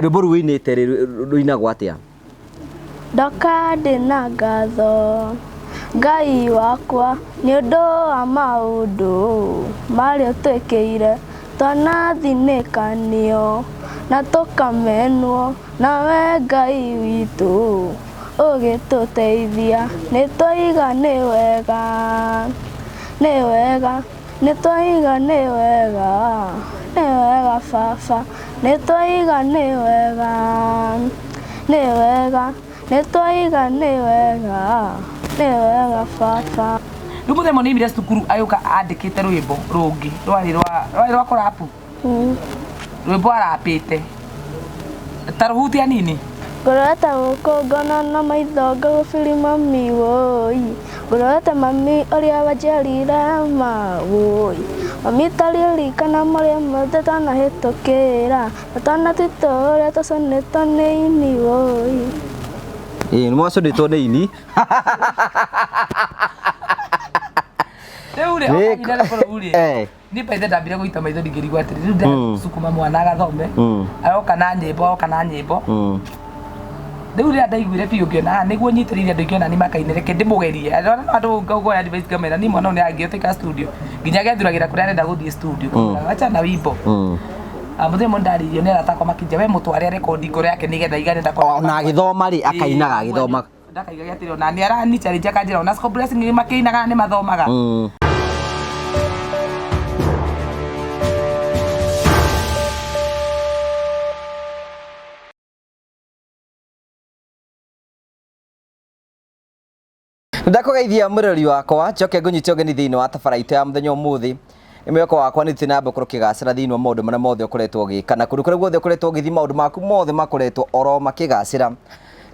Rwimbo ruinite ruinagwo atia? Ndoka ndina ngatho Ngai wakwa nĩ ũndũ wa maũndũ marĩa ũtwĩkĩire, twanathinĩkanio na tũkamenwo, nawe Ngai witũ ũgĩtũteithia. Nĩtwaiga nĩ wega, nĩ wega, nĩtwaiga nĩ wega, nĩ wega Baba, nĩtwaiga nĩ wega, nĩ wega, nĩtwaiga nĩ wega, nĩ wega Baba. Rĩu mũthenya nĩ imire cukuru agĩũka andĩkĩte rwĩmbo rũngĩ rwarĩ rwa kũrapu. Rwĩmbo arapĩte ta rũhutia nini. Ngorete gũkũ ngona na maitho ngagũbiri mami woi, ngorete mami ũrĩa wanjiarire ma woi, mami taririkana marĩa mothe twanahĩtũkĩra, na twanatuĩtwo ũrĩa tũconetwo nĩ ini woi. Nĩ mwaconetwo nĩ ini? Rĩu rĩ okanyina rĩkorwo rĩ nĩ paithe ndambire gũita maitho ndingĩrigwo atĩrĩ rĩu ndĩrasukuma mwana agathome aroka na nyĩmbo rĩu rĩrĩa ndaiguire biũ ngĩona nĩguo nyitĩrĩire andũ ingĩ ona nĩ makaine reke ndĩmũgerie andũ ngaugoya advice ngamera niĩ mwana ũyũ nĩ angĩũtĩka studio nginya agethuragĩra kũrĩa arenda gũthiĩ studio acha na wimbo mũthenya mũndũ ndaririo nĩ arata akwa makĩnja we mũtware rekondi ngoro yake nĩgetha igane ndakora ona agĩthoma rĩ akainaga agĩthoma ndakaigaga atĩrĩ ona nĩ aranichallenge akanjĩra ona school blessing makĩinaga nĩ mathomaga. Ndakugeithia mũrori wakwa njoke ngũnyite ũgeni thĩinĩ wa tabaraitu ya mũthenya ũmũthĩ nĩ mwĩhoko wakwa nĩ tũnamba kũrwo kĩgacĩra thĩinĩ wa maũndũ marĩa mothe ũkoretwo ũgĩka na kũrĩa guothe ũkoretwo ũgĩthiĩ maũndũ maku mothe makoretwo oro makĩgacĩra.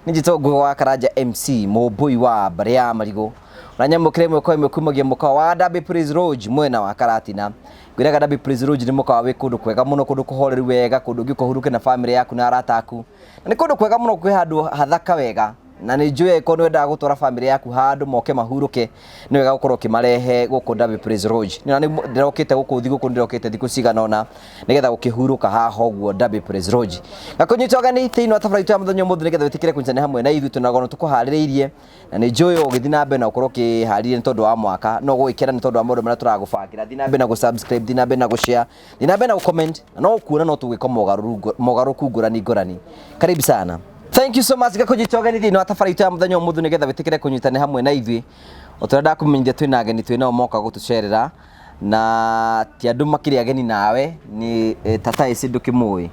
Nĩ njĩtwo Ngũgĩ wa Karanja MC mũmbui wa mbarĩ ya marigũ na nyamũkĩre mwĩko ĩmwe kumagia mũkawa wa Derby Praise Lodge mwena wa Karatina. Ngwĩraga Derby Praise Lodge nĩ mũkawa wĩ kũndũ kwega mũno, kũndũ kũhoreru wega, kũndũ ũngĩũka ũhurũke na bamĩrĩ yaku na arata aku, na nĩ kũndũ kwega mũno kwĩ handũ hathaka wega na nĩ njũĩ ko nĩ wendaga gũtwara bamĩrĩ yaku handũ moke mahurũke nĩ wega gũkorwo ũkĩmarehe gũkũ Derby Praise Lodge. Na nĩ ndĩrokĩte gũkũ thigũkũ ndĩrokĩte thikũ cigana ũna nĩgetha gũkĩhurũka haha ũguo Derby Praise Lodge. Na kũnyita ũgeni thĩinĩ wa tabaraitu ya mũthenya ũmũthĩ nĩgetha wĩtĩkĩre kũnyitanĩra hamwe na ithuĩ tũnagono tũkũharĩrĩirie na nĩ njũĩ ũgĩthiĩ na mbere na ũkorwo ũkĩharĩria nĩ tondũ wa mwaka no gũgĩkĩra nĩ tondũ wa maũndũ marĩa tũragũbangĩra. Thiĩ na mbere na gũ-subscribe, thiĩ na mbere na gũ-share, thiĩ na mbere na gũ-comment na no kuona no tũgwĩka mogarũrũku ngũrani. Karibu sana. Thank you so much gakũnyita ũgeni thĩinĩ wa tabaraitu ya mũthenya ũmũthĩ nĩgetha wĩtĩkĩre kũnyitanĩra hamwe na ithuĩ. Ũtũrenda kũmenyithia twĩna ageni twĩnao moka gũtũcerera na ti andũ makĩrĩ ageni nawe nĩ tata ici ndũkĩmũĩ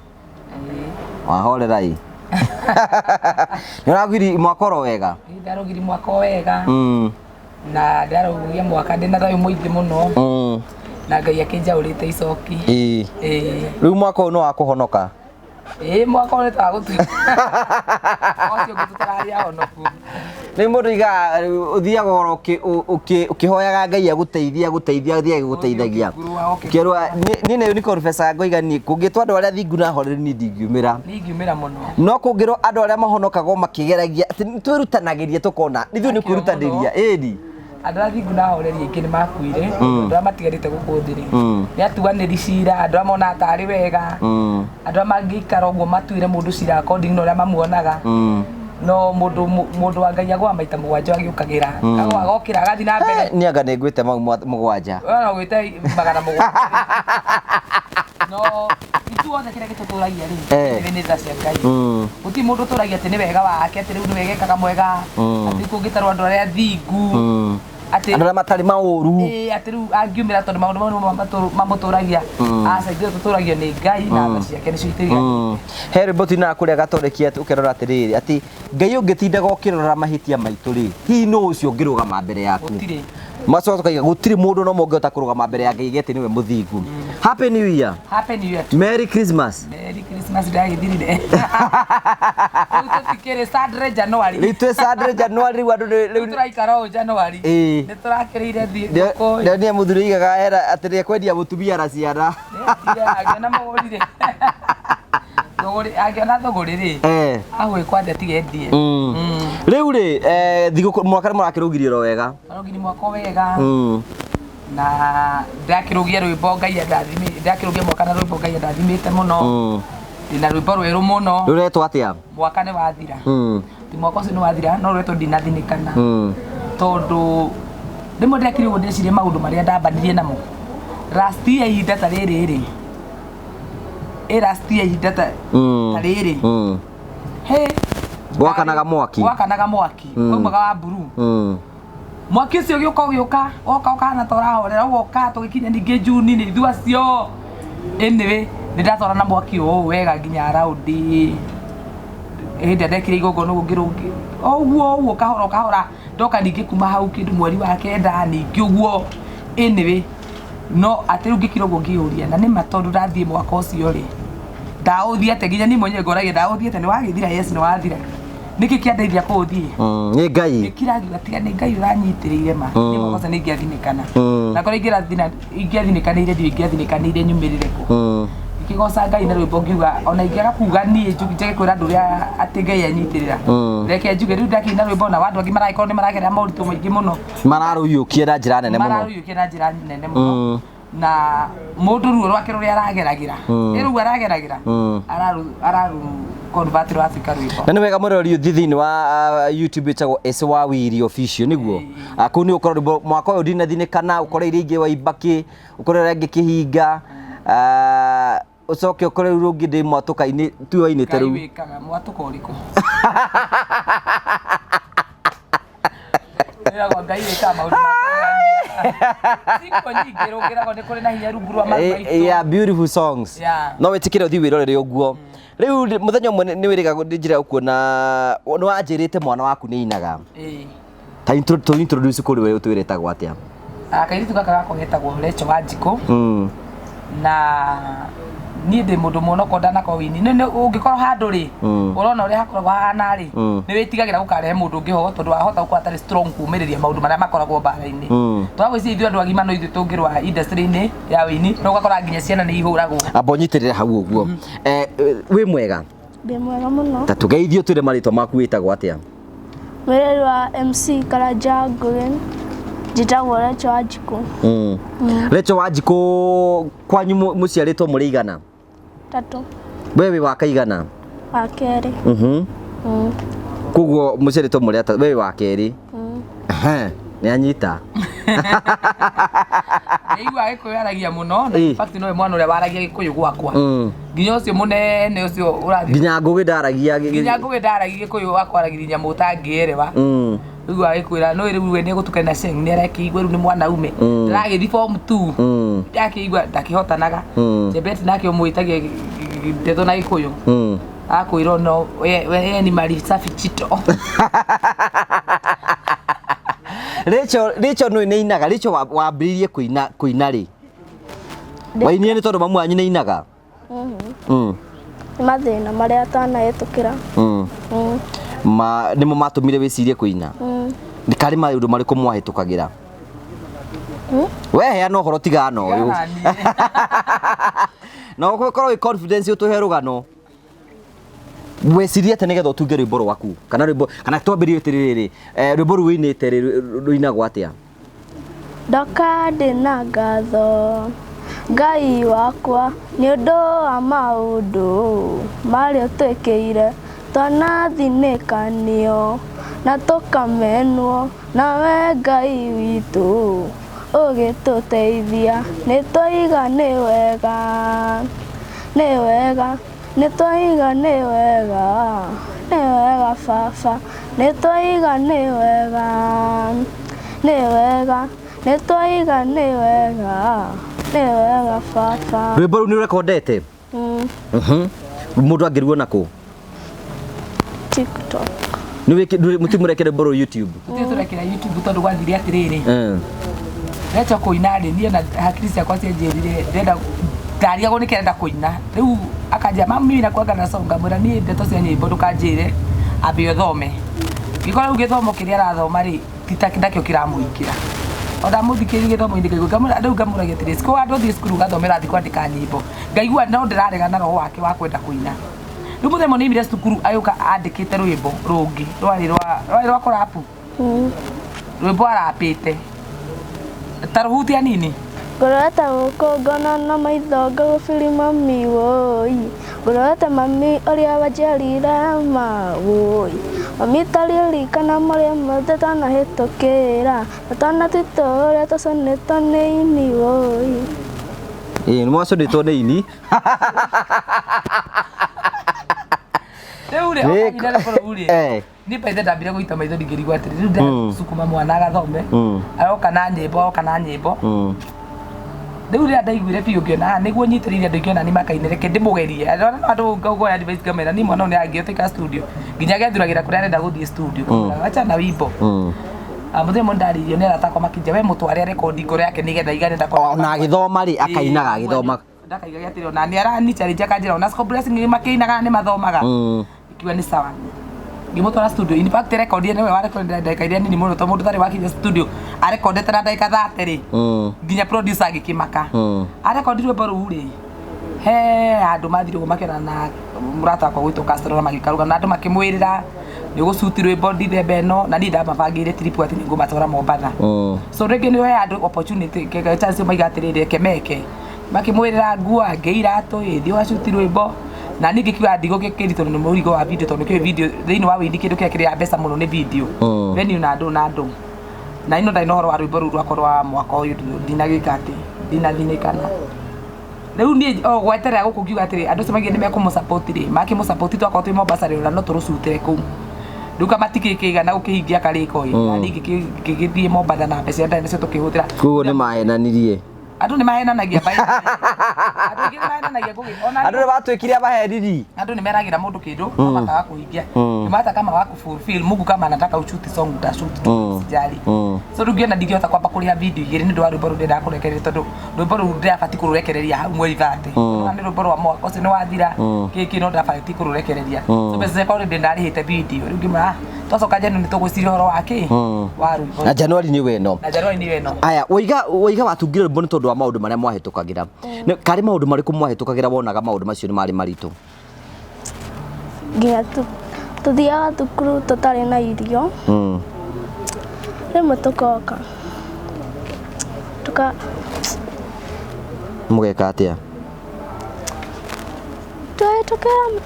wahorera ĩ nĩ ũragwiri mwaka oro wega? Ndarogiri mwaka wega na ndarogia mwaka ndĩna thayũ mũingĩ mũno na Ngai akĩnjaũrĩte icoki. Rĩu mwaka ũyũ nĩ wa kũhonoka? Mwaka ũyũ nĩ twagũtua ũcio ũngĩ tũtararia honoku. Nĩ mũndũ iga ũthiaga oro ũkĩhoyaga Ngai agũteithia thiage gũteithagia kĩrwa niĩ nĩ unicorn pesa ngoiga niĩ kũngĩtwo andũ arĩa thingu na horeri niĩ ndingiumĩra mũno no kũngĩrwo andũ arĩa mahonokaga makĩgeragia atĩ twĩrutanagĩria tũkona ithuĩ nĩ kwĩrutanĩria ĩni andũ arĩa thingu na horeri aingĩ nĩ makuire andũ arĩa matigarĩte gũkũ thĩ nĩ atuanĩri cira andũ arĩa monaga tarĩ wega andũ arĩa mangĩikara ũguo matuire mũndũ cira according na ũrĩa mamuonaga no mũndũ wa Ngai agwa maita mũgwanja agĩũkagĩra agwa agokĩra agathiĩ na mbere niĩ anga nĩ ngwĩte mũgwanja no gwĩte magana mũgwanja no ithuothe kĩrĩa gĩtũtũragia rĩ nĩ tha cia Ngai gũtirĩ mũndũ ũtũragia atĩ nĩ wega wake atĩ rĩu nĩ wegekaga mwega atĩ kũngĩtarwo andũ arĩa thingu andũ arĩa matarĩ maũru atĩ rĩu angiumĩra tondũ maũndũ mau mamũtũragia aca ithuĩ tũtũragio nĩ Ngai na tha ciake nĩcio itĩriga. He rwĩmbo tũinaga kũrĩa gatoreki ũkĩrora atĩrĩrĩ atĩ Ngai ũngĩtindaga ũkĩrora mahĩtia maitũ rĩ hihi nũ ũcio ũngĩrũgama mbere yaku? Macoka tukaiga gũtirĩ mũndũ no mũngĩhota kũrũgama mbere ya Ngai atĩ nĩwe mũthingu. Happy New Year. Happy New Year. Merry Christmas. Merry Christmas ndagĩthirire. Tũtikĩrĩ Sadre January. Rĩtwe Sadre January rĩu andũ rĩu tũraikara o January. Nĩ tũrakĩrĩire thikũ. Nĩ mũthuri aigaga era atĩ kwendia mũtumia na ciana. Agĩona mũgũrire. Agĩona thũgũrĩ rĩ agwĩkwa atĩ atigendie. Rĩu rĩ thigũkũ mwaka nĩ mũrakĩrũgirie oro wega? Arũgiri mwaka wega na ndakĩrũgia rwĩmbo Ngai ndathimĩte ndakĩrũgia mwaka na rwĩmbo Ngai ndathimĩte mũno ndina rwimbo rweru muno ruretwo atia mwaka ni wathira ti mwaka ucio ni wathira no rwetwo ndinathinikana tondu rimwe ndekire uguo ndecirie maundu maria ndambanirie namo last year ihinda ta riri last year ihinda ta riri he gwakanaga mwaki koimaga wa buru mwaki ucio giuka oka na torahorera woka tugikinya ningi Juni ni ithu acio anyway nindatwara na mwaki ũũ wega nginya raundi hĩndĩ ndekire igongona ũngĩ ũguo kahora ndoka ningĩ kuma hau kĩndũ mweri wa kenda ningĩ ũguo anyway no atĩ rĩu ngĩkira ũguo ngĩũria na nĩma tondũ ndathiĩ mwaka ũcio rĩ ndaũthiĩte nginya niĩ mwenyewe ngoragia ndaũthiĩte nĩ wagĩthira yes nĩ wathira nĩkĩ kĩandeithia kũũthiĩ nĩ Ngai gĩkiragiuga tiga nĩ Ngai ũranyitĩrĩire ma nĩ mwaka ũcio nĩ ingĩathinĩkana na korwo ingĩathinĩkanĩire ndio ingĩathinĩkanĩire nyumĩrĩre kũ kigoca Ngai na rwimbo ngiuga ona ingĩaga kuga niĩ njũkĩte kwĩra andũ ũrĩa atĩ Ngai anyitĩrĩra reke njuge rĩu ndakĩina rwimbo na andũ angĩ marakorwo nĩ maragerera maũritũ maingĩ mũno mararũiyũkia na njĩra nene mũno na mũndũ ruo rwake rũrĩa arageragĩra rĩu arageragĩra araru convert rwa Africa rwimbo na nĩ wega mũrori ũthiĩ thĩinĩ wa YouTube ĩtagwo Ese wa Wili official nĩguo kũu nĩ ũkorwo rwimbo mwaka ũyũ ndinathinĩkana ũkorwo iria ingĩ wa Ibaki ũkorwo iria ingĩ Kĩhinga ucoke ukore rungi ndi mwatuka-ini tuoinite riu Ngai wikaga mwatuka uriku Nĩragwo Ngai wikaga maũndũ siko nyingĩ rũgĩragwo nĩ kũrĩ na hinya rungu rwa maitũ yeah beautiful songs no wĩtĩkĩre ũthiĩ wĩrorere ũguo rĩu mũthenya ũmwe nĩ wĩrĩga njĩra ũkuona nĩ wanjĩrĩte mwana waku nĩ inaga ta introduce kũrĩ we ũtwĩre etagwo atĩa kairitu gaka gakwa getagwo Rachel Wanjikũ na niĩ ndĩ mũndũ mũno konda na kowini nĩ ũngĩkorwo handũ rĩ ũrona ũrĩa hakoragwo hana rĩ nĩ wĩtigagĩra gũkarehe mũndũ ũngĩ ho tondũ wahota gũkorwo atarĩ strong kumĩrĩria maũndũ marĩa makoragwo mbara-inĩ twagwĩciria ithuĩ andũ agima no ithuĩ tũngĩrũa industry-inĩ ya wĩini no ũgakora nginya ciana nĩ ihũragwo amba ũnyitĩrĩre hau ũguo wĩ mwega ndĩ mwega mũno ta tũgeithio twĩre marĩtwa maku wĩtagwo atĩa mwĩrĩ wa MC Karanja Ngũgĩ njĩtagwo Rachel Wanjikũ Rachel Wanjikũ kwanyu mũciarĩtwo mũrĩ igana 3 wewe wa kaigana wa kerĩ koguo mũciarĩtwo mũrĩ atatũ wewe wa kerĩ nĩ anyita Igua Gĩkũyũ aragia mũno na in fact no mwana ũrĩa waragia Gĩkũyũ gwakwa nginya ũcio mũnene ũcio ũrathi nginya Ngũgĩ ndaragia Gĩkũyũ wakwaragiria nyamũ ũtangĩerewa Igua Gĩkũyũ no rĩu we nĩ gũtukana Sheng nĩ arakĩigua rĩu nĩ mwanaume ndagĩthi form 2 ndakĩigua ndakĩhotanaga Chebet nake ũmwĩtagia ndeto na Gĩkũyũ akwĩrwo no we ni mari safi chito Rachel no nĩ inaga Rachel wambĩrĩirie kũina rĩ wainire nĩ tondũ mamu wanyu nĩ inaga nĩ mathĩna marĩa atanahĩtũkĩra nĩmo matũmire wĩcirie kũina nĩ karĩ maũndũ marĩkũ mwahĩtũkagĩra we heana ũhoro tigana ũyũ no gũkorwo wĩ confidence ũtũhe rũgano wecirie atĩ nĩgetha ũtunge rwĩmbo rwaku kana twambĩrĩrie atĩrĩrĩ rwĩmbo rũu wĩinĩte rũinagwo atĩa ndoka ndĩna ngatho Ngai wakwa nĩ ũndũ wa maũndũ marĩa ũtwĩkĩire twanathinĩkanio na tũkamenwo nawe Ngai witũ ũgĩtũteithia nĩtwaiga nĩ wega nĩtwaiga nĩ wega baba nĩtwaiga nĩ wega nĩtwaiga nĩ wega baba rwĩmbo rũu nĩ ũrekondete mũndũ angĩruona kũ TikTok mũtimũrekere rwĩmbo rũu YouTube tũrekera YouTube tondũ gwathire atĩrĩrĩ Rachel kũina rĩ niĩ na hakiri ciakwa cianjĩrire ndenda ndariagwo nĩ kĩrenda kũina rĩu akanja mami na kwanga na songa mwĩra niĩ ndeto cia nyĩmbo ndũkanjĩre ambe ũthome ngĩkora rĩu gĩthomo kĩrĩa arathoma rĩ ndakĩo kĩramũingĩra onda mũthikĩrĩrie gĩthomo-inĩ kĩu rĩu ngamũragia atĩrĩ siko andũ thiĩ cukuru gathomera athi kwandĩka nyĩmbo ngaigua no ndĩrarega na roho wake wa kwenda kũina rĩu mũthenya nĩ imire cukuru agĩũka andĩkĩte rwĩmbo rũngĩ rwarĩ rwa kũrapu rwĩmbo arapĩte ta rũhutia nini ngorete gũkũ ngona na maitho ngagũbiri mami woi ngorete mami ũrĩa wanjiarire ma woi mami taririkana marĩa mothe tanahĩtũkĩra atanatwĩtwo ũrĩa tũconĩtwo nĩ ini woi. Nĩ mwaconĩtwo nĩ ini? Rĩu rĩ okanyina rĩkorwo rĩ nĩ paithe ndambire gũita maitho ndingĩrigwo atĩrĩ rĩu ndĩracukuma mwana agathome aroka na nyĩmbo rĩu rĩrĩa ndaiguire biũ ngĩona nĩguo nyitĩrĩire andũ ingĩ ona nĩ makaine reke ndĩmũgerie andũ ngaugoya advice ngamera niĩ mwana ũyũ nĩ angĩũtĩka studio nginya agethuragĩra kũrĩa arenda gũthiĩ studio acha na wimbo mũthenya mũndũ ndaririo nĩ arata akwa makĩnja we mũtware rekondi ngoro yake nĩgetha igane ona agĩthoma rĩ akainaga agĩthoma ndakaigaga atĩrĩ ona nĩ aranicarĩnja kanjĩra ona School Blessing makĩinaga nĩ mathomaga ikiuga nĩ sawa ngĩmũtwara studio in fact rekondi nĩwe warekondire ndagĩka iria nini mũno tondũ mũndũ tarĩ wakinya studio arekondete na ndagĩka 30 rĩ nginya producer agĩkĩmaka arekondi rwĩmbo rũu rĩ he andũ mathire ũguo makĩona na mũrata wakwa gwĩtwo Castro magĩkaruga na andũ makĩmwĩrĩra nĩ ũgũcuti rwĩmbo ndithemba ĩno na niĩ ndamabangĩire trip atĩ nĩ ngũmatwara Mombatha so rĩngĩ nĩ he andũ opportunity chance maiga atĩrĩrĩ reke meke makĩmwĩrĩra nguo angĩ iratũ ĩthiĩ wacuti rwĩmbo na ningĩ kiuga ndigũ gĩkĩritwo nĩ mũrigo wa video tondũ kĩu video thĩinĩ wa wĩindi kĩndũ kĩrĩa kĩrĩa mbeca mũno nĩ video venue na andũ na ino ndai no horo wa rwĩmbo rũu rwakwa rwa mwaka ũyũ ndinagĩka atĩ ndinathinĩkana rĩu niĩ gweterera gũkũ ngiuga atĩrĩ andũ acio maigire nĩ mekũmũsupport rĩ makĩmũsupport twakorwo twĩ Mombasa rĩ na no tũrũcutĩre kũu rĩu kamatikĩigana gũkĩhingia karĩko na ningĩ ngĩgĩthiĩ Mombatha na mbeca ndarĩ nacio tũkĩhũthĩra koguo nĩ mahenanirie andũ nĩ mahenanagia andũ aingĩ nĩ mahenanagia andũ nĩ batwĩkire abaheriri andũ nĩ meragĩra mũndũ kĩndũ makaga kũhingia nĩmata kama wa kufulfill Mungu kama anataka ushuti song utashuti sijali so rĩu ngĩona ndingĩhota kwamba kũrĩha video igĩrĩ nĩ ũndũ wa rwĩmbo rũu ndĩrenda kũrekereria tondũ rwĩmbo rũu ndĩrabatiĩ kũrũrekereria hau mweri 30 na nĩ rwĩmbo rwa mwaka ũcio nĩ wathira kĩkĩ no ndabatiĩ kũrũrekereria so mbeca ciakwa already ndarĩhĩte video rĩu ngĩmera twacoka January nĩ tũgwĩciria ũhoro wa kĩ wa rwĩmbo na January nĩ weno aya ũiga watungire rwĩmbo nĩ tondũ wa maũndũ marĩa mwahĩtũkagĩra karĩ maũndũ marĩkũ mwahĩtũkagĩra wonaga maũndũ macio nĩ marĩ maritũ nginya tuthiaga thukuru tũtarĩ na irio rĩmwe tũkoka mũgeka atĩa twahĩtũkĩra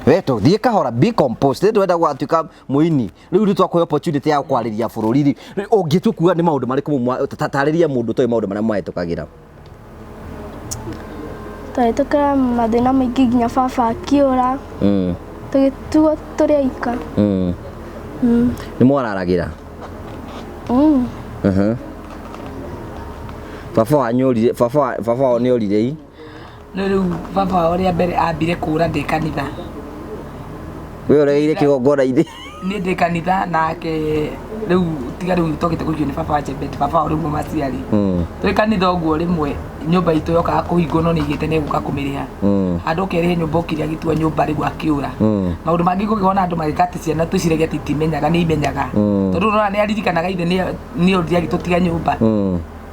weto thiĩ kahora be composed ndwenda gwatuĩka mũini rĩu nĩ twakũhe opportunity ya kwarĩria bũrũri ũngĩtua kuga nĩ maũndũ marĩkũ tarĩria mũndũ toĩ maũndũ marĩa mwahĩtũkagĩra twahĩtũkĩra mathĩna maingĩ nginya baba akĩũra tũgĩtuo tũrĩ aika nĩ mwararagĩra baba wao nĩ orire rĩu baba wao rĩa mbere ambire kũra ndĩ kanitha we ũregeire kĩgongona-inĩ niĩ ndĩ kanitha nake rĩu tiga rĩu tokĩte kũhigio nĩ baba wa Chebet baba wao rĩu maciari twĩ kanitha ũguo rĩmwe nyũmba itũ yokaga kũhingwo no nĩigĩte nĩ egũka kũmĩrĩha andũ ũkerĩhe nyũmba ũkĩrĩa gĩtua nyũmba rĩu akĩũra maũndũ mangĩ ngũgĩona andũ magĩka atĩ ciana tũcirege atĩ itimenyaga nĩ imenyaga tondũ ũrona nĩ aririkanaga ithe nĩ orire agĩtũtiga nyũmba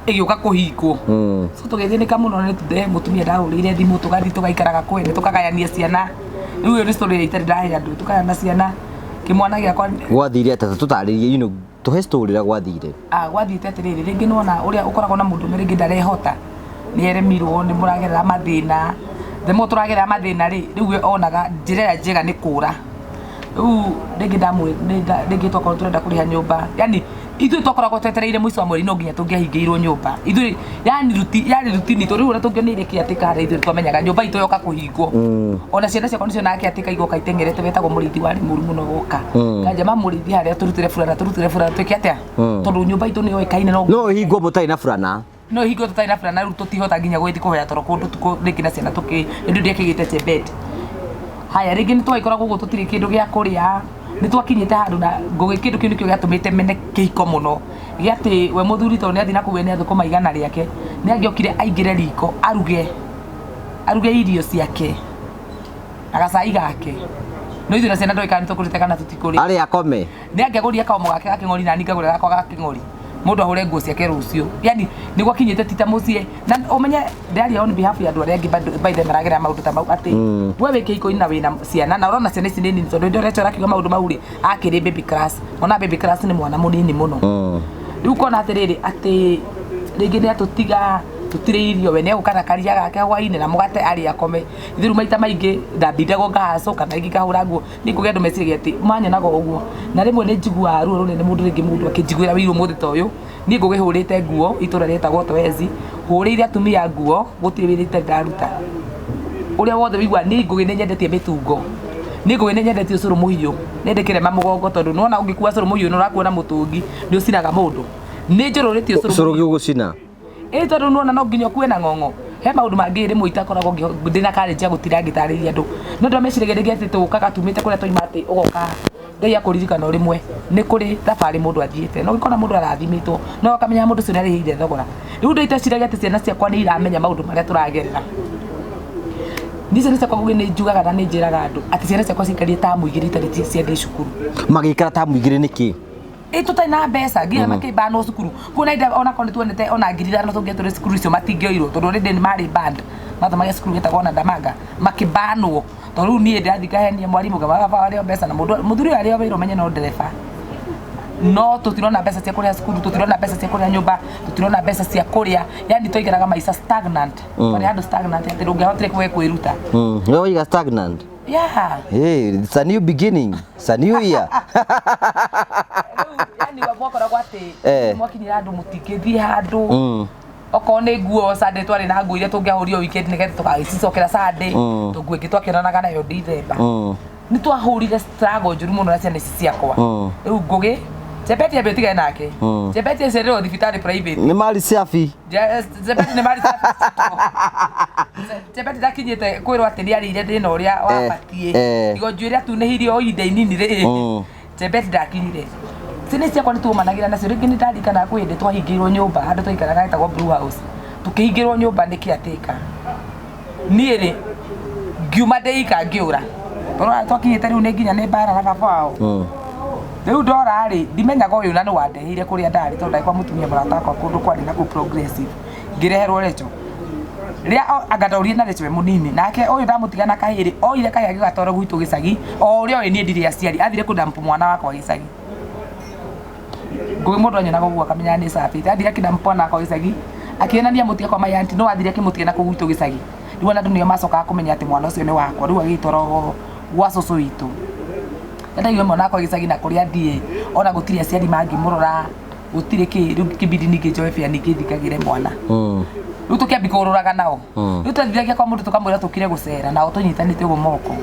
ĩgĩũka kũhingwo so tũgĩthĩnĩka mũno nĩ tũhe mũtumia ndahũrĩire thimũ tũgathiĩ tũgaikaraga kwene tũkagayania ciana rĩu ĩyo nĩ story itarĩ ndahe andũ tũkagayana ciana kĩmwana gĩakwa gwathire atata tũtarĩrie tũhe story ĩrĩa gwathire gwathiĩte atĩrĩrĩ rĩngĩ nĩwona ũrĩa ũkoragwo na mũndũ rĩngĩ ndarehota nĩ eremirwo nĩ mũragerera mathĩna themo tũragerera mathĩna rĩu we onaga njĩra ĩrĩa njega nĩ kũra rĩu rĩngĩ twakorwo tũrenda kũrĩha nyũmba yani ithuĩ twakoragwo twetereire mũico wa mweri no nginya tũngĩahingĩirwo nyũmba ithuĩ yani rutini tũ rĩu ũrĩa tũngĩonire kĩatĩka harĩa ithuĩ twamenyaga nyũmba itũ yoka kũhingwo ona ciana ciakwa nĩcio na kĩatĩka igoka itengerete wetagwo mũrĩithi warĩ mũru mũno woka kanja mamũrĩithi harĩa tũrutire burana twĩke atĩa tondũ nyũmba itũ nĩ yoĩkaine no hingwo mũtarĩ na burana no hingo tũtarĩ na burana rĩu tũtihota nginya gũgĩthiĩ kũhoya toro kũndũ rĩngĩ na ciana tũkĩ nĩ ndĩ kĩgĩte Chebet haya rĩngĩ nĩ twaikoragwo gũkũ tũtirĩ kĩndũ gĩa kũrĩa nĩ twakinyĩte handũ na ngũgĩ kĩndũ kĩu nĩkĩo gĩatũmĩte mene kĩhiko mũno gĩatĩ we mũthuri tondũ nĩ athiĩ na kũu nĩ athũkũma igana rĩake nĩ angĩokire aingĩre riko aruge irio ciake na gacai gake no ithuĩ na ciana ndoĩ kana nĩ tũkũrĩte kana tũtikũrĩ arĩa akome nĩ angĩagũria kaomo gake ga kĩng'ori na ningagũra gakwa ga kĩng'ori mũndũ ahũre nguo ciake rũciũ yani nĩ gwakinyĩte tita mũciĩ na ũmenye ndaria on behalf ya andũ arĩa angĩ by the maragerera maũndũ ta mau atĩ we wĩ kĩhiko-inĩ na wĩna ciana na ũrona ciana ici nĩ nini tondũ ndĩ ũretwo arakiuga maũndũ mau rĩ akĩrĩ baby class ona baby class nĩ mwana mũnini mũno riu kona atiriri ati ringi ni atutiga tutire irio we ne ukana karia gake hwaine na mugate ari akome ithiru maita maingi ndambindego ngahaco kana ingi kahura nguo ni kugia andu meciria ati manya nago uguo na rimwe ni njigua ruo runene mundu ringi mundu akinjiguira wiru muthi ta uyu ni ngugihurite nguo itura retagwo Twezi hurire atumia nguo gutire wirite ndaruta uria wothe wigua ni ngugi ni nyendetie mitungo ni ngugi ni nyendetie ucuru muhiu nendekire mamugongo tondu nona ungikua ucuru muhiu no rakuona mutungi ni ucinaga mundu ni njururitie ucuru giugucina tondu nona no nginya kuena ng'ong'o he maundu mangi rimwe itakoragwo ndina karĩnjia gutira ngitarĩria andu no ndo mecirĩgĩrĩgia atĩ tũkaga tumĩte kũrĩa twaima atĩ ũgoka Ngai akũririkana rimwe nĩ kũrĩ thabarĩ mũndũ athiĩte no gĩkona mũndũ arathimĩtwo no akamenya mũndũ ũcio nĩarĩhĩire thogora rĩu ndo iteciragia atĩ ciana ciakwa nĩ iramenya maũndũ marĩa tũragerera ni ciana ciakwa gũgĩ nĩ njugaga na nĩ njĩraga andũ atĩ ciana ciakwa cikarie tamu igĩrĩ itarĩ ciathiĩ cukuru magĩikara tamu igĩrĩ nĩkĩ tutai na mbeca nginya makĩimba no cukuru kuona ida ona korwo tuonete ona ngiri no tũngĩatũre cukuru icio matingĩoirwo tondũ rĩndĩ nĩ marĩ band mathomagia cukuru gĩtagwo na Ndamanga makĩbanwo tondũ rĩu niĩ ndathi ngahenia mwarimũ baba arĩa mbeca na mũthuri arĩa wĩra ũmenye no ndereba no tũtirona mbeca cia kũrĩa cukuru tũtirona mbeca cia kũrĩa nyũmba tũtirona mbeca cia kũrĩa yani tũigeraga maica stagnant kwarĩ handũ stagnant atĩ ndũngĩahotire kwĩruta wewe oiga stagnant yeah hey it's a new beginning it's a new year yani wakoragwo atĩ mwakinyira andũ mũtingĩthiĩ handũ okorwo nĩ nguo Sunday twarĩ na nguo iria tũngĩahũrio weekend nĩgetha tũgacicokera Sunday nguo ingĩ twakĩonanaga nayo December nĩ twahũrire struggle njũru mũno na ciana ici ciakwa rĩu ngũgĩ Chebeti ambe tigane nake Chebeti cerero thibitarĩ private nĩ mari safi Chebeti nĩ mari safi Chebeti ndakinyĩte kwĩrwo atĩ nĩ arĩire thĩna ũrĩa wabatie igo njuĩrĩ atunĩhirie o ihinda inini rĩ Chebeti ndakinyire ciana ciakwa nĩ tuũmanagĩra nacio rĩngĩ nĩ ndarikana kwĩ hĩndĩ twahingĩirwo nyũmba handũ twaikaraga hetagwo Blue House tukĩhingĩrwo nyũmba nĩ caretaker niĩ rĩ ngiuma ndeika ngĩũra tondũ twakinyĩte rĩu nĩ nginya nĩ mbara na baba wao rĩu ndora rĩ ndimenyaga ũyũ na nĩ wandehire kũrĩa ndarĩ tondũ ndagĩkwa mũtumia mũrata wakwa kũndũ kwarĩ na kũu Progressive ngĩreherwo Rachel rĩrĩa angataurie na Rachel mũnini nake ũyũ ndamũtiga na kahĩrĩ oire kahĩrĩ gĩgatwarwo gwitũ gĩcagi o ũrĩa we niĩ ndirĩ aciari athire kũndampu mwana wakwa gĩcagi ngũgĩ mũndũ anyonaga ũguo akamenya nĩ safi athire akĩndampu mwana wakwa gĩcagi akĩonania mũtiga kwa mayanti no athire akĩmũtiga na kũu gwitũ gĩcagi rĩu ona andũ nĩo macokaga kũmenya atĩ mwana ũcio nĩ wakwa rĩu agĩtwarwo gwa cũcũ witũ ndaigua mwana wakwa gĩcagi na kũrĩa thiĩ ona gũtirĩ aciari mangĩmũrora gũtirĩ rĩu kĩbindi ningĩ njoe bĩa ningĩ thikagĩre mwana rĩu tũkĩambi kũrũraga nao rĩu twathiragia kwa mũndũ tũkamwĩra tũkire gũcera nao tũnyitanĩte ũguo moko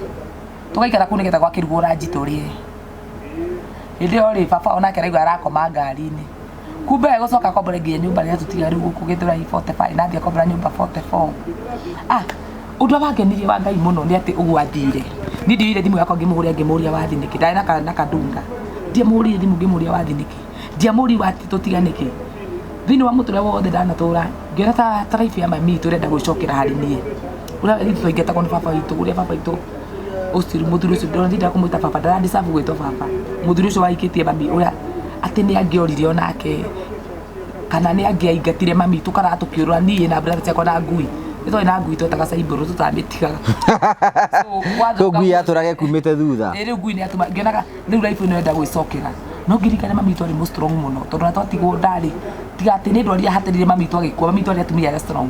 tũgaikara kũu nĩgetha gwakĩrugwo ranji tũrĩe hĩndĩ ĩyo rĩ baba onake araigua arakoma ngari-inĩ kumbe gũcoka akombore nginya nyũmba rĩrĩa tũtiga rĩu gũkũ Gĩthũrai 45 na athiĩ akombora nyũmba 44 ũndũ wangenirie wa Ngai mũno nĩ atĩ ũguo athire niĩ ndioire thimũ yakwa ngĩmũria wathi nĩkĩ ndarĩ na kandunga ndiamũrire thimũ ngĩmũria wathi nĩkĩ ndiamũri wati tũtiganĩke thĩinĩ wa mũtũrĩre wothe ndanatũra ngĩona ta life ya mami itũ ĩrenda gwĩcokera harĩ niĩ ũrĩa twaingatagwo nĩ baba witũ ũrĩa baba witũ ũciru mũthuri ũcio ndĩrenda kũmwĩta baba ndaradisabu gwĩtwo baba mũthuri ũcio wahikĩtie mami ũrĩa atĩ nĩ angĩorire onake kana nĩ angĩaingatire mami itũ kana tũkĩũrũra niĩ na brother ciakwa na ngui nĩtwarĩ na ngui twetaga Caibũrũ tũtamĩtigaga ngui yatũrage kumĩte thutha rĩu ngui nĩ atũma ngĩonaga rĩu life ĩno ĩrenda gwĩcokera no ngirikane mami itũ arĩ mũ strong mũno tondũ natwatigwo ndarĩ tiga atĩ nĩ ndwarire hatarire mami itũ agĩkua mami itũ arĩ atumia arĩa strong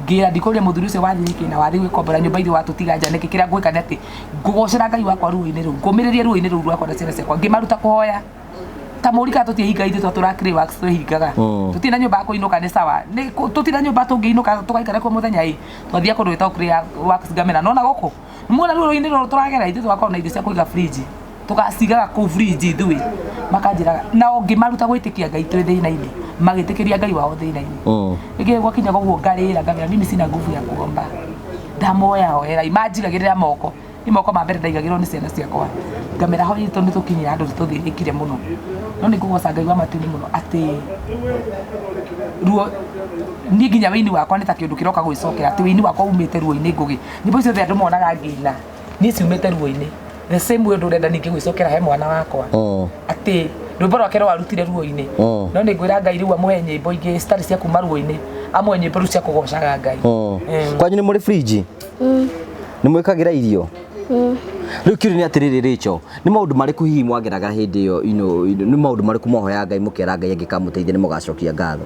ngĩra ndikũria mũthuri ũcio wathi nĩkĩ na wathi gwĩkombora nyũmba iria watũtiga nja nĩkĩ kĩrĩa ngwĩka nĩ atĩ ngũgocera Ngai wakwa ruo-inĩ rũu ngũmĩrĩrie ruo-inĩ rũu rwakwa na ciana ciakwa ngĩmaruta kũhoya ta mũrika tũtihinga ithuĩ twatũra clay works twĩhingaga tũtirĩ na nyũmba ya kũinũka nĩ sawa tũtirĩ na nyũmba tũngĩinũka tũgaikara kuo mũthenya ĩ twathiĩ kũndũ gwĩtagwo clay works ngamena nona gũkũ muona ruo-inĩ rũrũ tũragera ithuĩ tũgakorwo na irio cia kũiga fridge tũgacigaga kũu fridge ithuĩ makanjĩraga nao ngĩmaruta gwĩtĩkia Ngai twĩ thĩna-inĩ magĩtĩkĩria Ngai wao thĩna-inĩ rĩngĩ gwakinyaga ũguo ngarĩra ngamera mimi sina nguvu ya kuomba ndamoya hoera imanjigagĩrĩra moko ni moko ma mbere ndaigagĩrwo nĩ ciana ciakwa ngamera ho itũ nĩ tũkinyira andũ tũthĩnĩkire mũno no nĩ ngũgoca Ngai wa matini mũno atĩ ruo niĩ nginya wĩini wakwa nĩ ta kĩndũ kĩroka gwĩcokera atĩ wĩini wakwa umĩte ruo-inĩ ngũgĩ nyĩmbo icio andũ monaga ngĩina niĩ ciumĩte ruo-inĩ the same way ndũrenda ningĩ gwĩcokera he mwana wakwa atĩ rwĩmbo rwake rwarutire ruo-inĩ no nĩ ngwĩra Ngai rĩu amũhe nyĩmbo ingĩ citarĩ cia kuma ruo-inĩ amũhe nyĩmbo rĩu cia kũgocaga Ngai kwanyu nĩ mũrĩ fridge nĩ mwĩkagĩra irio Riu kiri ni atiriri richo ni maundu mariku hihi mwageraga hindi iyo ni maundu mariku mohoya Ngai mukera Ngai angikamuteithia ni mugacokia ngatho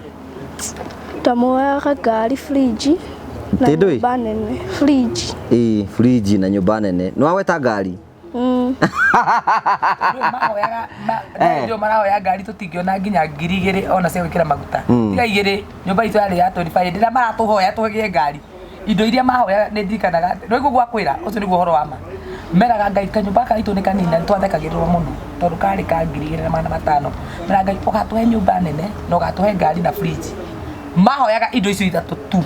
tamuoyaga ngari fridge na nyumba nene fridge fridge na nyumba nene no aweta ngari ndio marahoya ngari tutingiona nginya ngiri igiri ona cia gwikira maguta tiga igiri nyumba itu yari ya 25 ndira maratuhoya tuhoye ngari indo iria mahoya ni ndikanaga no iguo gwakwira ucio niguo horo wa ma meraga Ngai kanyumba kaitu ni kanina twathekagirwo muno tondu kari ka ngiri igiri na magana matano meraga Ngai ukatuhe nyumba nene no gatuhe ngari na fridge mahoyaga indo icio ithatu tu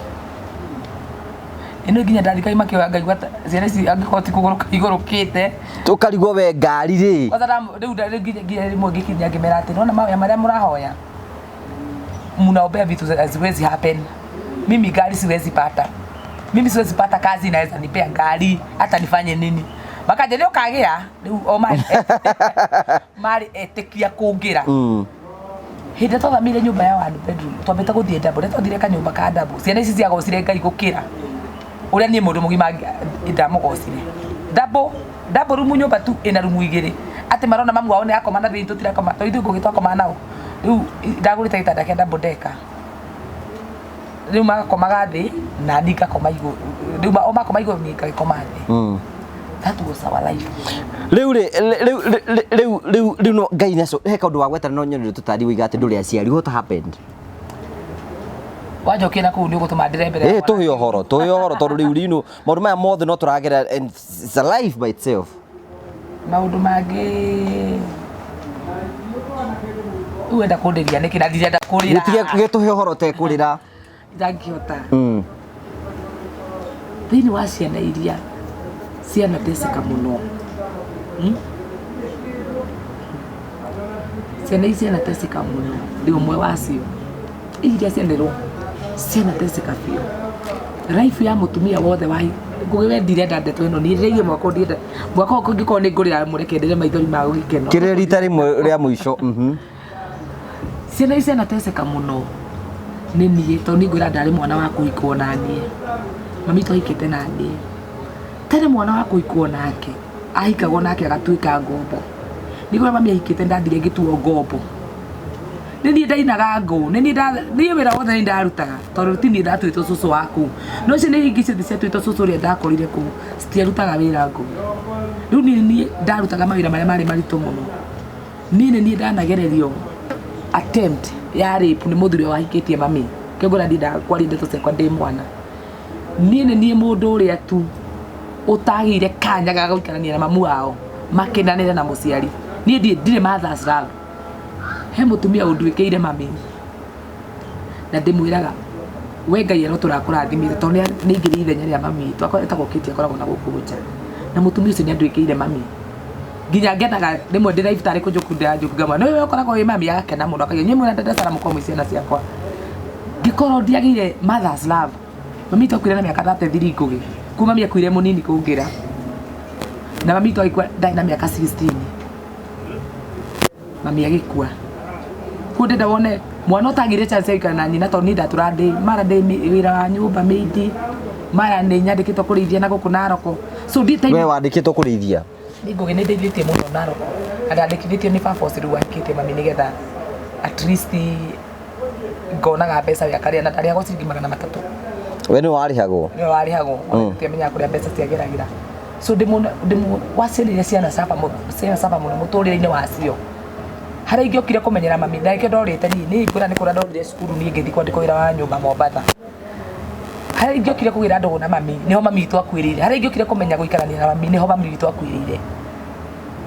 ino nginya ndarika imakioya Ngai gwata ciana ici angikoti kuguruka igurukite tukarigwo we ngari ri kwanza riu nginya rimwe ngikinya ngimera ati nona mahoya maria murahoya mnaombea vitu haziwezi happen mimi gari siwezi pata mimi siwezi pata kazi inaweza nipea gari hata nifanye nini makaje leo kagea o mari etekia kungira hinde twathamire nyumba ya 1 bedroom twambete guthie double twathire kanyumba ka double ciana ici cia gocire Ngai gukira uria nie mundu mugima ndamugocire double room nyumba tu ina room igiri ati marona mamu wao ni akoma na thitu tira koma toithu ngugitwakoma nao riu ndagurite gitanda kia double decker riu makomaga thi na ndika koma iguru riu makoma iguru ni ngakoma thi that was our life riu no Ngai naso he kaundu wa gweta no nyoni tutari wiga ati nduri aciari what happened wajokina ku ni gutuma ndire mbere tuhe horo tondu riu rino maundu maya mothe no turagera and it's a life by itself maundu mangi uenda kundiria niki na ndirenda kurira gitige tuhe horo te kurira ndangihota thini wa ciana iria ciana teseka muno ciana ici teseka muno ndi umwe wacio iria cianerwo ciana teseka biũ life ya mutumia wothe wa ngugiwe ndirenda ndeto ino ni reige mwako ndienda mwako ngiko ni ngurira murekendere maithori ma gikeno kire rita rimwe ria muico ciana ici teseka muno ni nie to ni ngura ndari mwana wa kuikwo na nie mami twaikite na nie tene mwana wa kuikwo nake ahikagwo nake agatuika ngombo nigura mami ahikite ndathire ngituo ngombo ni ndainaga ngo ni wira wothe ni ndarutaga tondu tini ndatwitwo cucu waku no cio ni hingi cio ciatwitwo cucu ria ndakorire ku citiarutaga wira ngo riu ni ndarutaga mawira maria mari maritu muno ni ndanagererio attempt ya rape ni muthuri wahikitie mami kegura ndinda kwari ndeto ciakwa ndi mwana ni mundu uria tu utagire kanya ga guikarania na mamu wao makenanire na muciari ni ndire mother's love he mutumia undwikeire mami na ndimwiraga we Ngai ero turakurathimire tondu ni ngiri ithenya ria mami twakoreta gukitia koragwo na gukuja na mutumia ucio ni andwikeire mami nginya ngenaga rimwe ndira ifitari kujukunda njukugama no we koragwo we mami agakena muno akagia nyemwe na ndenda sara mukomo ciana ciakwa ngikoro ndiagire mother's love mami twakwire na miaka 33 ngugi kuma mami akwire munini kungira na mami twaikwa ndai na miaka 16 mami agikua kunde ndawone mwana utagire chance ikana nyina to ni ndaturande mara ndi wira wa nyumba meidi mara ni nyandikitwo kurithia na guku Naroko so ndi we wandikitwo kurithia ni ngugi ni ndithitio muno Naroko andandikithitio ni Papa Osiru wakite mami nigetha at least ngonaga mbeca ya karia na ndaria gociringi 300 we ni warihagwo tiamenya kuria mbeca ciageragira so ndimu waciarire ciana saba muno muturire-ini wacio hari ingiokire kumenyera mami ndake ndorite ni ngura ni kura ndorire cukuru ni ngithi kwandiko wira wa nyumba Mombatha hari ingiokire kugira andu na mami niho mami itu akwirire hari ingiokire kumenya guikarania na mami niho mami itu akwirire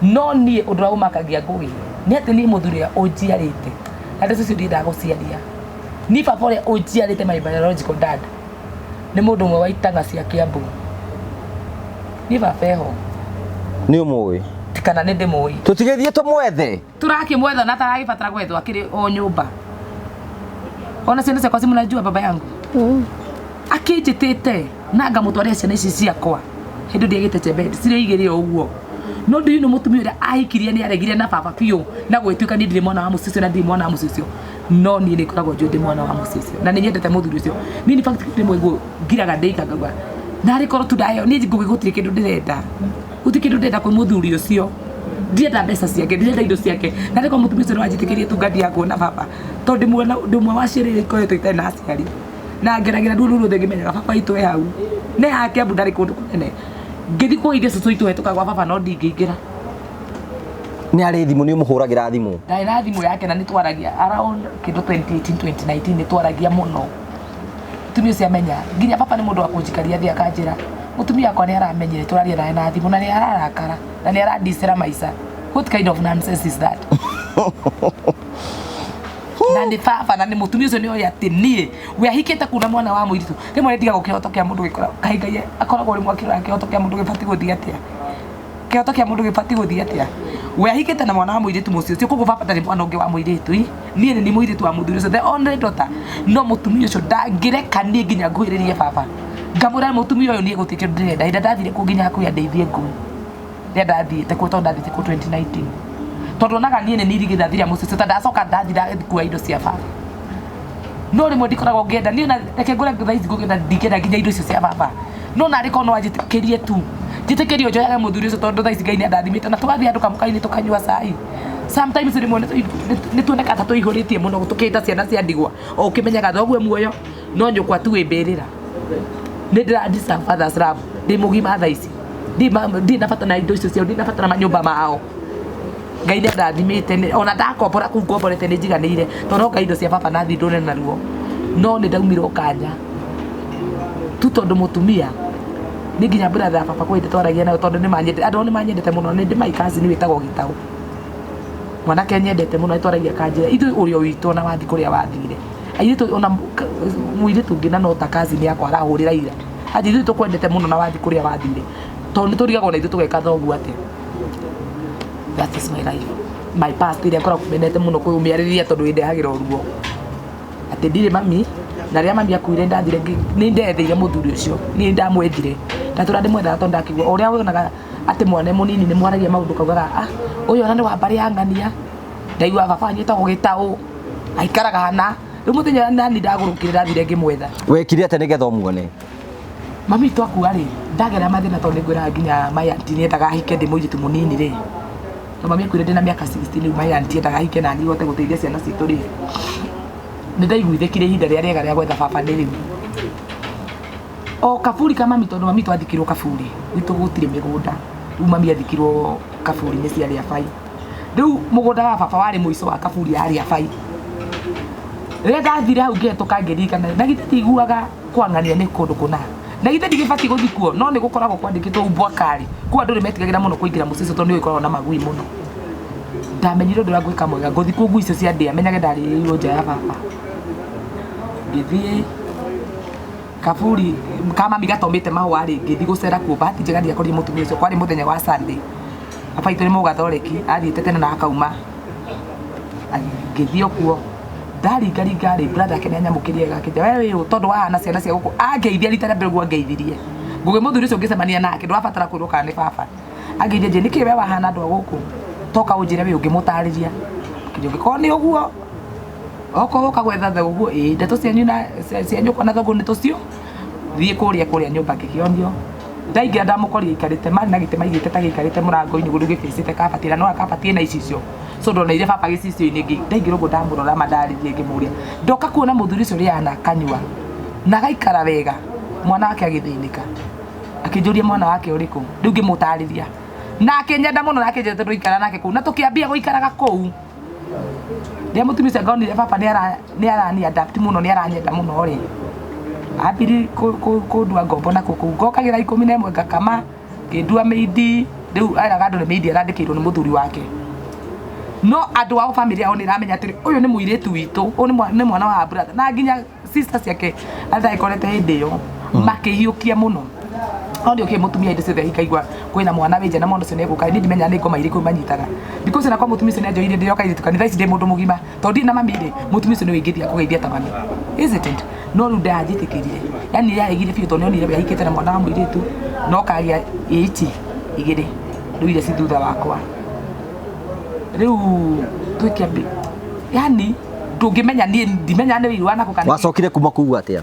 no ni undu wa umakagia ngugi ni ati ni muthuri unjiarite na ndeto cio ndinda guciaria ni papa uria unjiarite my biological dad ni mundu mwe wa Itanga cia Kiambu ni baba eho ni umui kana ni ndimui tutigethie tumwethe turakimwetha na taragibatara gwethwo akiri o nyumba ona ciana ciakwa cimunajua baba yangu akinjitite na ngamutwaria ciana ici ciakwa hindu ndiagite chembe cire igiri o uguo no ndi no mutumia uria ahikirie ni aregire na baba piu na gwituika ni ndiri mwana wa mucicio na ndi mwana wa mucicio no ni ni koragwo ndi mwana wa mucicio na ni nyendete muthuri ucio ni in fact ndimwe ngiraga ndeikaga na ri korwo tudayo ni ngugigutire kindu ndirenda Gutikindu ndenda kwi muthuri ucio. Ndienda mbeca ciake, ndienda indo ciake. Na rĩko mũtumia ũcio wanjĩtĩkĩrie tu ngathi yako na baba. Tondũ ndĩmwe wa ciĩrĩ ikoretwo itarĩ na aciari. Na ngeragĩra nduo rũrũ ngĩmenyaga baba itũ e hau. Nĩ hake ambu ndarĩ kũndũ kũnene. Ngĩthi kũithia cũcũ itũ hetũka gwa baba no ndingĩingĩra. Nĩ arĩ thimũ nĩ ũmũhũragĩra thimũ? Ndarĩ na thimũ yake na nĩ twaragia around kĩndũ 2018 2019 nĩ twaragia mũno. Mũtumia ũcio amenya nginya baba nĩ mũndũ wa kũnjikaria thĩ akanjĩra mũtumia wakwa nĩ aramenyire tũraria nawe na thimũ na nĩ ararakara na nĩ arandicĩra maica. What kind of nonsense is that? Na nĩ baba na nĩ mũtumia ũcio nĩ oĩ atĩ niĩ we ahikĩte kuna mwana wa mũirĩtu rĩmwe nĩndiga gũkĩhoto kĩa mũndũ gĩkora kaĩ Ngai akoragwo rĩmwe akĩrora kĩhoto kĩa mũndũ gĩbatiĩ gũthiĩ atĩa. Kĩhoto kĩa mũndũ gĩbatiĩ gũthiĩ atĩa. We ahikĩte na mwana wa mũirĩtu mũcio ũcio koguo baba ndarĩ mwana ũngĩ wa mũirĩtu niĩ nĩ mũirĩtu wa mũthuri ũcio the only daughter no mũtumia ũcio ndangĩreka niĩ nginya ngũhĩrĩrie baba ngamwĩra mũtumia ũyũ niĩ gũtirĩ kĩndũ ndĩrenda hĩndĩ ndathire kũ nginya hakuhĩ andeithie ngui rĩrĩa ndathiĩte kũ tondũ ndathiĩte kũ 2019 tondũ onaga niĩ nĩ nirigithathira mũciĩ ũcio ndacoka ndathira kuoya indo cia baba no rĩmwe ndikoragwo ngĩenda niĩ na reke ngũre thaa ici ngũgenda ndingĩenda nginya indo icio cia baba no narĩ korwo no wanjĩtĩkĩrie tu njĩtĩkĩrio njoyaga mũthuri ũcio tondũ thaa ici Ngai nĩ andathimĩte na tũgathiĩ handũ kamuka-inĩ tũkanyua cai sometimes rĩmwe nĩ tuoneka ta tũihũrĩtie mũno tũkĩĩta ciana cia ndigwa o ũkĩmenyaga thoguo muoyo no nyũkwa tu wĩmbĩrĩra nĩ ndĩra deserve father's love ndĩ mũgima thaa ici ndĩ na bata na indo icio ciao ndĩ na bata na manyũmba mao Ngai nĩ andathimĩte ona ndakombora kũu ngomborete nĩ njiganĩire tondũ Ngai indo cia baba nathi ndũne naruo no nĩ ndaumirwo kanya tu tondũ mũtumia nĩ nginya brother baba kwende twaragia nayo tondũ nĩ manyendete andũ nĩ manyendete mũno nĩ ndĩ my cousin wĩtagwo Gĩtaũ mwanake nyendete mũno twaragia kanjĩra ithuĩ ũrĩa witũ na wathi kũrĩa wathire airĩtu ona mũirĩtu ũngĩ na no ta cousin yakwa arahũrĩra ira athi ithuĩ tũkwendete mũno na wathi kũrĩa wathire tondũ nĩ tũrigagwo na ithuĩ tũgeka thoguo atĩ that is my life my past iria ngoragwo menete mũno kũmĩarĩrĩria tondũ ĩndehagĩra ũruo atĩ ndirĩ mami na rĩrĩa mami akuire ndathire nĩ ndetheire mũthuri ũcio niĩ ndamwendire ndatũra ndĩmwendaga tondũ ndakĩigua ũrĩa wonaga atĩ mwana mũnini nĩ mwaragia maũndũ kaugaga ũyũ ona nĩ wa mbarĩ ya ng'ania ndaigua baba nyĩtagwo Gĩtaũ aikaraga hana rĩu mũthenya nani ndagũrũkire ndathire ngĩmwetha wekire atĩ nĩgetha ũmuone mami twakua rĩ ndagera mathĩna tondũ nĩngwĩraga nginya my auntie nĩendaga ahike ndĩ mũirĩtu mũnini rĩ na mami akuire ndĩ na mĩaka 16 rĩu my auntie endaga ahike na niĩ hote gũteithia ciana citũ rĩ nĩ ndaiguithĩkire ihinda rĩrĩa rĩega rĩa gwetha baba ndĩ rĩu o kaburi ka mami tondũ mami twathikirwo kaburi gwitũ gũtirĩ mĩgũnda rĩu mami athikirwo kaburi-inĩ cia Rĩabai rĩu mũgũnda wa baba warĩ mũico wa kaburi ya Rĩabai rĩrĩa ndathire hau ngĩhetũka ngĩririkana na githĩ ndiguaga kwa ng'ania nĩ kũndũ kũna na githĩ ndigĩbatiĩ gũthiĩ kuo no nĩ gũkoragwo kwandĩkĩtwo Umbwakari kuo andũ nĩ metigagĩra mũno kũingĩra mũciĩ ũcio tondũ nĩ ũgĩkoragwo na magui mũno ndamenyire ũndũ ũrĩa ngwĩka mwega ngũthiĩ kuo ngui icio cia ndĩa menyage ndarĩrĩirwo nja ya baba ngĩthiĩ kaburi ka mami gatomĩte mahũa rĩ ngĩthiĩ gũcera kuo bahati njega ndiakorire mũtumia ũcio kwarĩ mũthenya wa Sunday baba itũ nĩ mũgathoreki athiĩte tene na akauma ngĩthiĩ kuo ndaringaringa rĩ brother ake nĩ anyamũkĩrie gakĩnja we tondũ wahana ciana cia gũkũ angeithia rita rĩa mbere guo angeithirie ngũgĩ mũthuri ũcio ngĩcemania nake ndwabatara kwĩrwo kana nĩ baba angeithia nje nĩkĩ we wahana andũ a gũkũ toka ũnjĩre we ũngĩmũtarĩria kĩngĩkorwo nĩ ũguo okorwo ũkagwetha thoguo ndeto cianyu na cia nyũkwa na thoguo nĩ tũcio thiĩ kũrĩa nyũmba ngĩkĩonio ndaingĩra ndamũkoria ikarĩte marĩ na gĩtĩ maigĩte ta gĩikarĩte mũrango-inĩ gũrũ gĩbĩcĩte kabati na no akabati na icicio so ndoneire baba gĩcicio-inĩ ndaingĩra ũguo ndamũrora mandarĩrie ngĩmũria ndoka kuona mũthuri ũcio rĩana kanyua na gaikara wega mwana wake agĩthĩnĩka akĩnjũria mwana wake ũrĩkũ rĩu ngĩmũtarĩria nake nyenda mũno nake njete ndũikara nake kũu na tũkĩambia gũikaraga kũu rĩrĩa mũtumia ũcio ngaonire baba nĩ arani adapt mũno nĩ aranyenda mũno rĩ ambiri kũndua ngombo na kũkũ ngokagĩra 11 ngakama ngĩndua mĩindi rĩu araga andũ nĩ mĩindi arandĩkĩirwo nĩ mũthuri wake no andũ ao family yao nĩ ramenya atĩ ũyũ nĩ mũirĩtu witũ ũyũ nĩ mwana wa brother na nginya sister ciake ataikorete hĩndĩ ĩyo makĩhiũkia mũno no ndio mũtumia hĩndĩ ciothe hikaigua kwĩna mwana wĩnja na mwana ũcio nĩ egũka niĩ ndimenya nĩ ngoma irĩkũ manyitaga because na kwa mũtumia ũcio nĩ anjoire ndĩ yoka irĩtuka nĩ ici ndĩ mũndũ mũgima tondũ ndirĩ na mami rĩ mũtumia ũcio nĩ wĩingĩthia kũgeithia ta mami is it no rĩu ndanjĩtĩkĩrire yani yaregire biũ tondũ nĩ onire we ahikĩte na mwana wa mũirĩtu no karia ĩici igĩrĩ rĩu iria ci thutha wakwa rĩu twĩkĩambi yani ndũngĩmenya niĩ ndimenya nĩ wĩiru wanakũ kana wacokire kuma kũu atĩa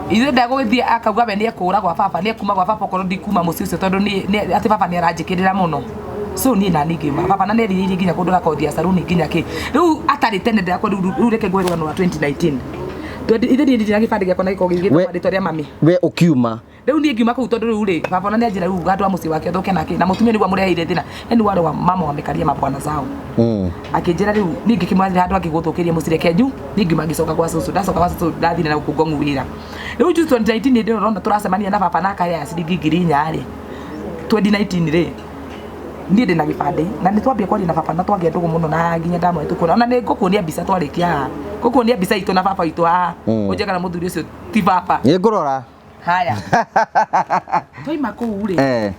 ithe ndagũgĩthiĩ akauga we nĩ ekũra gwa baba nĩ ekuma gwa baba okorwo ndikuma mũciĩ ũcio tondũ atĩ baba nĩ aranjĩkĩrĩra mũno so niĩ na ningĩ baba na nĩ erirĩirie nginya kũndũra kothi ya saruni nginya kĩ rĩu atarĩ tene ndakwa rĩu reke ngwe rũgano rwa 2019 ithe niĩ ndĩrĩ na gĩbandĩ gĩakwa na gĩkorwo gĩgĩtwo rĩtwa rĩa mami we ũkiuma rĩu niĩ ngiuma kũu tondũ rĩu rĩ baba na nĩ anjĩra rĩu andũ a mũciĩ wake thũke nake na mũtumia nĩguo amũreheire thĩna nĩ wale wa mama wamekaria mabwana zao akĩnjĩra rĩu niĩ ngĩkĩmwathĩra handũ angĩgũthũkĩria mũciĩ reke nju niĩ ngiuma ngĩcoka gwa cũcũ ndacoka gwa cũcũ ndathire na gũkũ ngong'u wĩra rĩu 2019 nĩ ndĩrona tũracemania na baba na akaya ciringi ngiri 4 rĩ 2019 rĩ niĩ ndĩ na gĩbandĩ na nĩ twambia kwaria na baba na twagĩa ndũgũ mũno na nginya ndamwe tũkuona ona nĩ ngũkuonia mbica twarĩkia haha ngũkuonia mbica itũ na baba itũ haha ũnjega na mũthuri ũcio ti baba nĩ ngũrora haya twaima kũu rĩ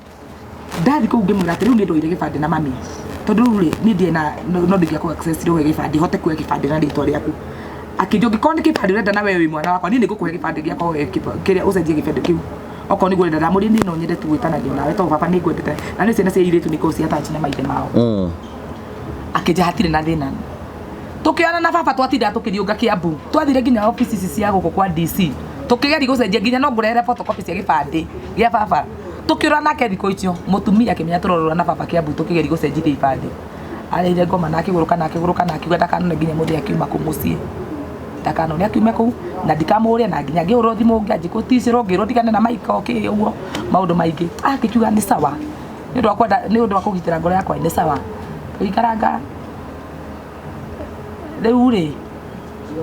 ndathi kũu ngĩmwĩra atĩ rĩu nĩ ndũire gĩbandĩ na mami tondũ rĩu rĩ niĩ ndĩ na no ndingĩa kũ access rĩu gĩbandĩ hote kuoya gĩbandĩ na rĩtwa rĩaku akĩnjũ ngĩkorwo nĩ gĩbandĩ ũrenda na wewe mwana wakwa niĩ nĩ ngũkũhe gĩbandĩ gĩakwa kĩrĩa ũcenjie gĩbandĩ kĩu okorwo nĩ gwenda ndamũrĩ niĩ no nyende tu gwĩtanagio nawe tondũ baba nĩ ngwendete na nĩ ciana cia airĩtu nĩ korwo ciataci na maithe mao akĩnja hatirĩ na thĩna tũkĩona na baba twatinda tũkĩriũnga Kiambu twathire nginya office ici cia gũkũ kwa DC tũkĩgeria gũcenjia nginya no ngũrehere photocopy cia gĩbandĩ gĩa baba tũkĩũra nake thikũ icio mũtumia akĩmenya tũrorora na baba Kiambu tũkĩgeria gũcenjia gĩbandĩ arĩire ngoma na akĩgũrũka na akiuga ndakanone nginya mũndũ akiuma kũu mũciĩ ndakanone akiuma kũu na ndikamũũria na nginya ngĩhũrwo thimũ ngĩanjĩkwo ticirwo ngĩrwo ndigane na maiko kĩ ũguo maũndũ maingĩ akĩkiuga nĩ sawa nĩ ũndũ wa kũgitĩra ngoro yakwa nĩ sawa tũikaranga rĩu rĩ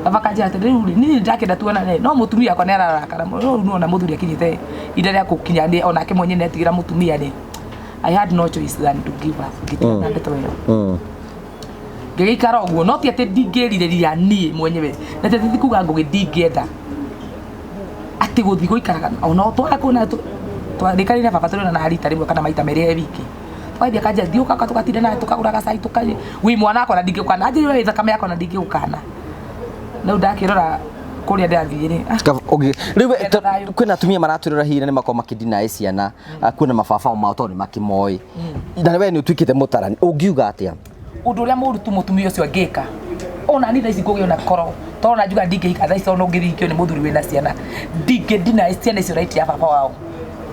baba kanjĩra atĩ rĩu niĩ ndakĩenda tuonane no mũtumia wakwa nĩ ararakara rĩu nuona mũthuri akinyĩte ihinda rĩa gũkinya onake mwenye nĩ atigĩra mũtumia rĩ I had no choice than to give up ngĩtigana ndeto ĩyo ngĩgĩikara ũguo no ti atĩ ndingĩrirĩria niĩ mwenyewe na atĩ ti kuga ngũgĩthingĩenda atĩ gũthiĩ gũikaraga ona twakũna twarĩkanĩire na baba tũrĩona na rita rĩmwe kana maita merĩ wiki twathia kanja thiũka tũgatinda nawe tũkagũraga cai tũkaria wĩ mwana wakwa na ndingĩũkana anjĩrĩre wĩ thakame yakwa na ndingĩũkana rĩu ndakĩrora kũrĩa ndathiĩ rĩu kwĩna atumia maratwĩrora hihi nĩ makorwo makĩdeny ciana kwĩna mababa mao tondũ nĩ makĩmoĩ na we nĩ ũtuĩkĩte mũtarani ũngiuga atĩa ũndũ ũrĩa mũru tu mũtumia ũcio angĩka ona ni thaici ngũgĩa na koro tondũ njuga ndingĩika thaici ona ũngĩringio nĩ mũthuri wĩna ciana ndingĩdeny ciana icio right ya baba wao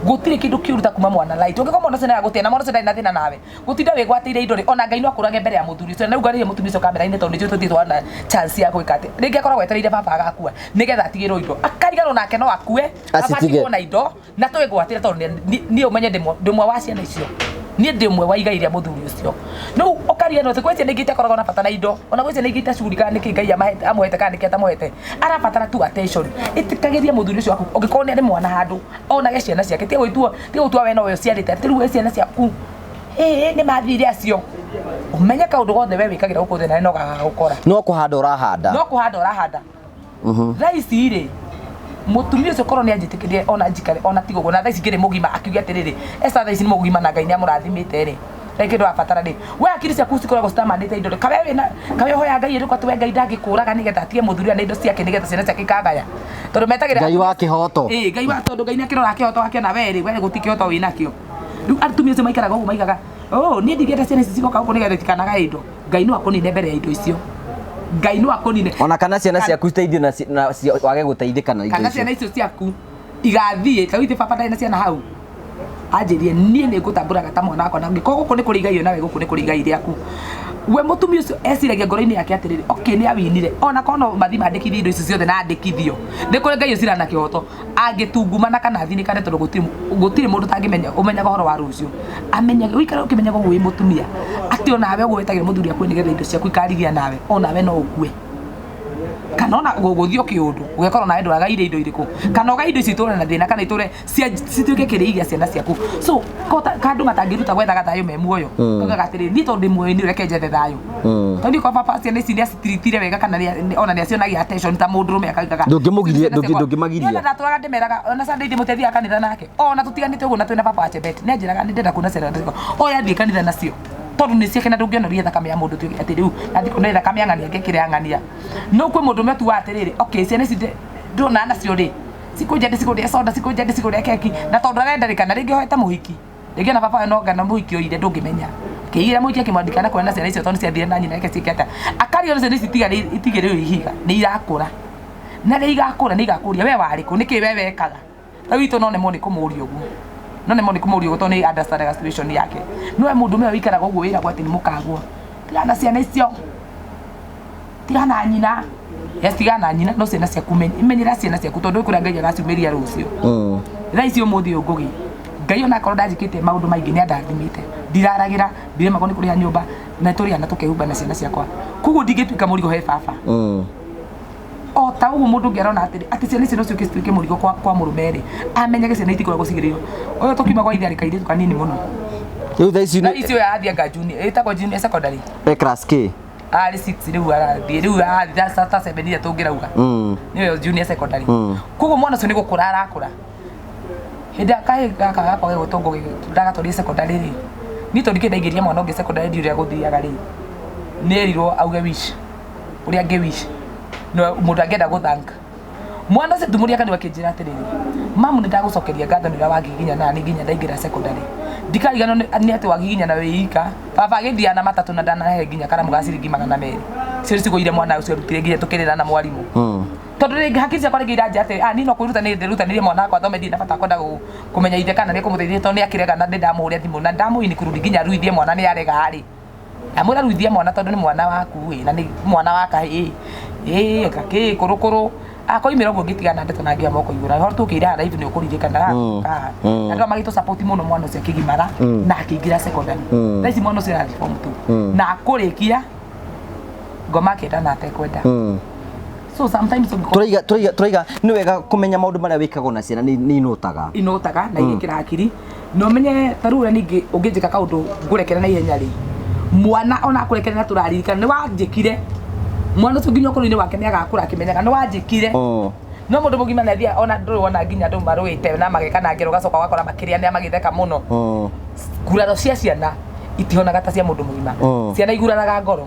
gũtirĩ kĩndũ kĩũruta kuma mwana right ũngĩkorwo mwana ũcio nĩagũtĩa na mwana ũcio ndarĩ na thĩna nawe gũtinda wĩgwatĩire indo rĩ ona Ngai no akũrage mbere ya mũthuri ũcio na ũgarĩire mũtumia ũcio kamera-inĩ tondũ nĩtũĩ tũthiĩ twana chance ya gwĩka atĩ rĩngĩ akoragwo etereire baba agakua nĩgetha atigĩrwo indo akariganwo nake no akue abatigwo na indo na twĩgwatĩre tondũ niĩ ũmenye ndĩmwe wa ciana icio niĩ ndĩmwe wa igai rĩa mũthuri ũcio rĩu ũkariganwo atĩ gwĩ ciana ingĩ itakoragwo na bata na indo ona gwĩ ciana ingĩ itacuri kana nĩkĩ Ngai amũhete kana nĩkĩ atamuhete arabatara tu attention ĩtĩkagĩria mũthuri ũcio waku ũngĩkorwo nĩ arĩ mwana handũ onage ciana ciake tiga gũtua we nowe ũciarĩte atĩ rĩu we ciana ciaku nĩ mathire acio ũmenye kaũndũ gothe we wĩkagĩra gũkũ thĩ na no gagũkora no kũhanda ũrahanda thaici rĩ mũtumia ũcio korwo nĩ anjĩtĩkĩrie ona njikare ona tigũgũ na thaici ngĩrĩ mũgima akiuga atĩrĩrĩ Esther thaici nĩ mũgima na Ngai nĩ amũrathimĩte rĩ reke ndo abatara rĩ we akiri ciaku cikoragwo citamanĩte indo kawe hoya Ngai rĩko atĩ we Ngai ndangĩkũraga nĩgetha atige mũthuri na indo ciake nĩgetha ciana ciake ikagaya tondũ metagĩra Ngai wa kĩhoto Ngai wa tondũ Ngai nĩ akĩrora kĩhoto wake na we rĩ we gũtikĩhoto wĩ nakĩo rĩu atumia acio maikaraga ũguo maigaga niĩ ndingĩenda ciana ici cigoka gũkũ nĩgetha itikanaga indo Ngai no akũnine mbere ya indo icio Ngai no akũnine ona kana ciana ciaku iteithio na wage gũteithĩka na indo icio kana ciana icio ciaku igathiĩ ta wĩte baba ndarĩ na ciana hau anjĩrie niĩ nĩ ngũtambũraga ta mwana wakwa na ngĩkorwo gũkũ nĩ kũrĩ igai nawe gũkũ nĩ kũrĩ igai rĩaku we mũtumia ũcio eciragia ngoro-inĩ yake atĩrĩrĩ okay nĩ awinire ona korwo mathi mandĩkithie indo ici ciothe na andĩkithio nĩ kũrĩ Ngai ũcira na kĩhoto angĩtungumana kana athinĩkane tondũ gũtirĩ mũndũ tangĩmenya ũmenyaga ũhoro wa rũciũ amenyage ũikare ũkĩmenyaga ũguo wĩ mũtumia atĩ onawe ũguo wetagĩra mũthuri akuo nĩgetha indo ciaku ikarigia nawe onawe no ũkue kana ona gũgũthio kĩũndũ ũgĩkorwo nawe ndũragaire indo irĩkũ kana ũgai indo ici itũre na thĩna kana itũre cituĩke kĩrĩithia ciana ciaku so kandũ matangĩruta gwethaga thayũ me muoyo kaugaga atĩrĩrĩ niĩ tondũ ndĩ muoyo nĩ reke njethe thayũ tondũ kwa baba ciana ici nĩacitiritire wega kana ona nĩacionagia attention ta mũndũrũme akaugaga ndũngĩmũgiria ndatũraga ndĩmeraga ona Sunday ndĩmũteithiaga kanitha nake ona tũtiganĩte ũguo na twĩna baba wa Chebet nĩ anjĩraga nĩ ndenda kuona ciana oya thiĩ kanitha nacio tondũ nĩ ciake na ndũngĩonoria thakame ya mũndũ tuĩke atĩ rĩu athi kuona thakame ya ng'ania ngekĩre ya ng'ania no kwĩ mũndũ ũmwe tu wa atĩrĩrĩ okay ciana ici ndona nacio rĩ sikũnjende sikũrĩa soda sikũnjende sikũrĩa keki na tondũ arenda kana rĩngĩ hoete mũhiki rĩngĩ na baba no ngana mũhiki ũire ndũngĩmenya kĩira mũhiki akĩmwandĩka na kuona ciana icio tondũ ciathire na nyina yake ciĩkĩte akario ciana ici itigĩrĩrwo ihiga nĩ irakũra na rä igakå nä igakå we warä kå nä kä we wekaga ta witå no nemo nä kå må ria å guo no nemo nä kå må ria å guo tondå nä understandaga situation yake no we må ndå mä we wikaraga å guo wä ragwo atä nä må kagwo tigana ciana icio tigana nyina tigana nyina no ciana ciaku menyera ciana ciaku tondå kå rä a Ngai agaciumä ria rå cio thaa ici å må thä å ngå gä Ngai ona korwo ndanjä kä te maå ndå maingä nä andathimä te ndiraragä ra ndirä magwo nä kå rä ha nyå mba na tå rä ana tå kehumba na ciana ciakwa koguo ndingä tuä ka må rigo he baba o ta ũguo mũndũ ũngĩ arona atĩ ciana ici no ciũke cituĩke mũrigo kwa mũrũme rĩ amenyage ciana itikoragwo cigĩrĩirwo ũyũ tũkiuma gwa ithe arĩ kairĩtu kanini mũno rĩu thaa ici ũyũ yathiĩ anga junior ĩtagwo junior secondary class K arĩ 6 rĩu arathiĩ rĩu arathiĩ ta 7 iria tũngĩrauga nĩyo junior secondary koguo mwana ũcio nĩ gũkũra arakũra hĩndĩ kahĩ gaka gakwa gĩgũtũngũ ndagatwarire secondary rĩ niĩ tondũ kĩndaingĩria mwana ũngĩ secondary ndiũ ũrĩa gũthiaga rĩ nĩerirwo auge wish ũrĩa angĩ wish no mundu angenda guthanka mwana ũcio tumuria kanĩ wakĩnjĩra atĩrĩrĩ mamu nĩ ndagũcokeria ngatho nĩ wagiginya na nĩ nginya ndaingĩra secondary ndikariganwo nĩ atĩ wagiginya na wĩika baba agĩthiana matatũ na ndanahe nginya karamu ga ciringi 200 cio cigũire mwana ũcio arutire nginya tũkĩrĩra na mwarimũ tondũ rĩngĩ hakiri ciakwa rĩngĩ iranjĩra atĩ niĩ no kwĩruta nĩ ndĩrutanĩrie mwana wakwa thome ndirĩ na bata kwenda kũmenya ithe kana nĩ kũmũteithia tondũ nĩ akĩrega na ndamũhũrĩra thimũ na ndamũini kurudi nginya ruithie mwana nĩ arega rĩ amwĩra ruithie mwana tondũ nĩ mwana waku na nĩ mwana waka gakĩ kũrũkũrũ akoimĩra ũguo ngĩtigana ndeto na ngĩa moko igũra ho tũkĩire hara hivi nĩ ũkũririkana na andũ magĩtũ support mũno mwana ũcio akĩgimara na akĩingĩra secondary thaa ici mwana ũcio arathiĩ form 2 na akũrĩkia ngoma kenda na atekwenda so sometimes tũraiga nĩ wega kũmenya maũndũ marĩa wĩkagwo na ciana nĩ inũtaga na igĩkĩra hakiri no menye ta rĩu ũrĩa ningĩ ũngĩnjĩka kaũndũ ngũrekera na ihenya rĩ mwana ona akũrekera na tũraririkana nĩ wanjĩkire mwana ũcio nginya ũkũrũ-inĩ wake nĩ agakũra akĩmenyaga nĩ wanjĩkire no mũndũ mũgima nĩ athiaga ona ndũrĩ wona nginya andũ marũĩte na mageka na ngero ũgacoka ũgakora makĩrĩa nĩ magĩtheka mũno nguraro cia ciana itihonaga ta cia mũndũ mũgima ciana iguraraga ngoro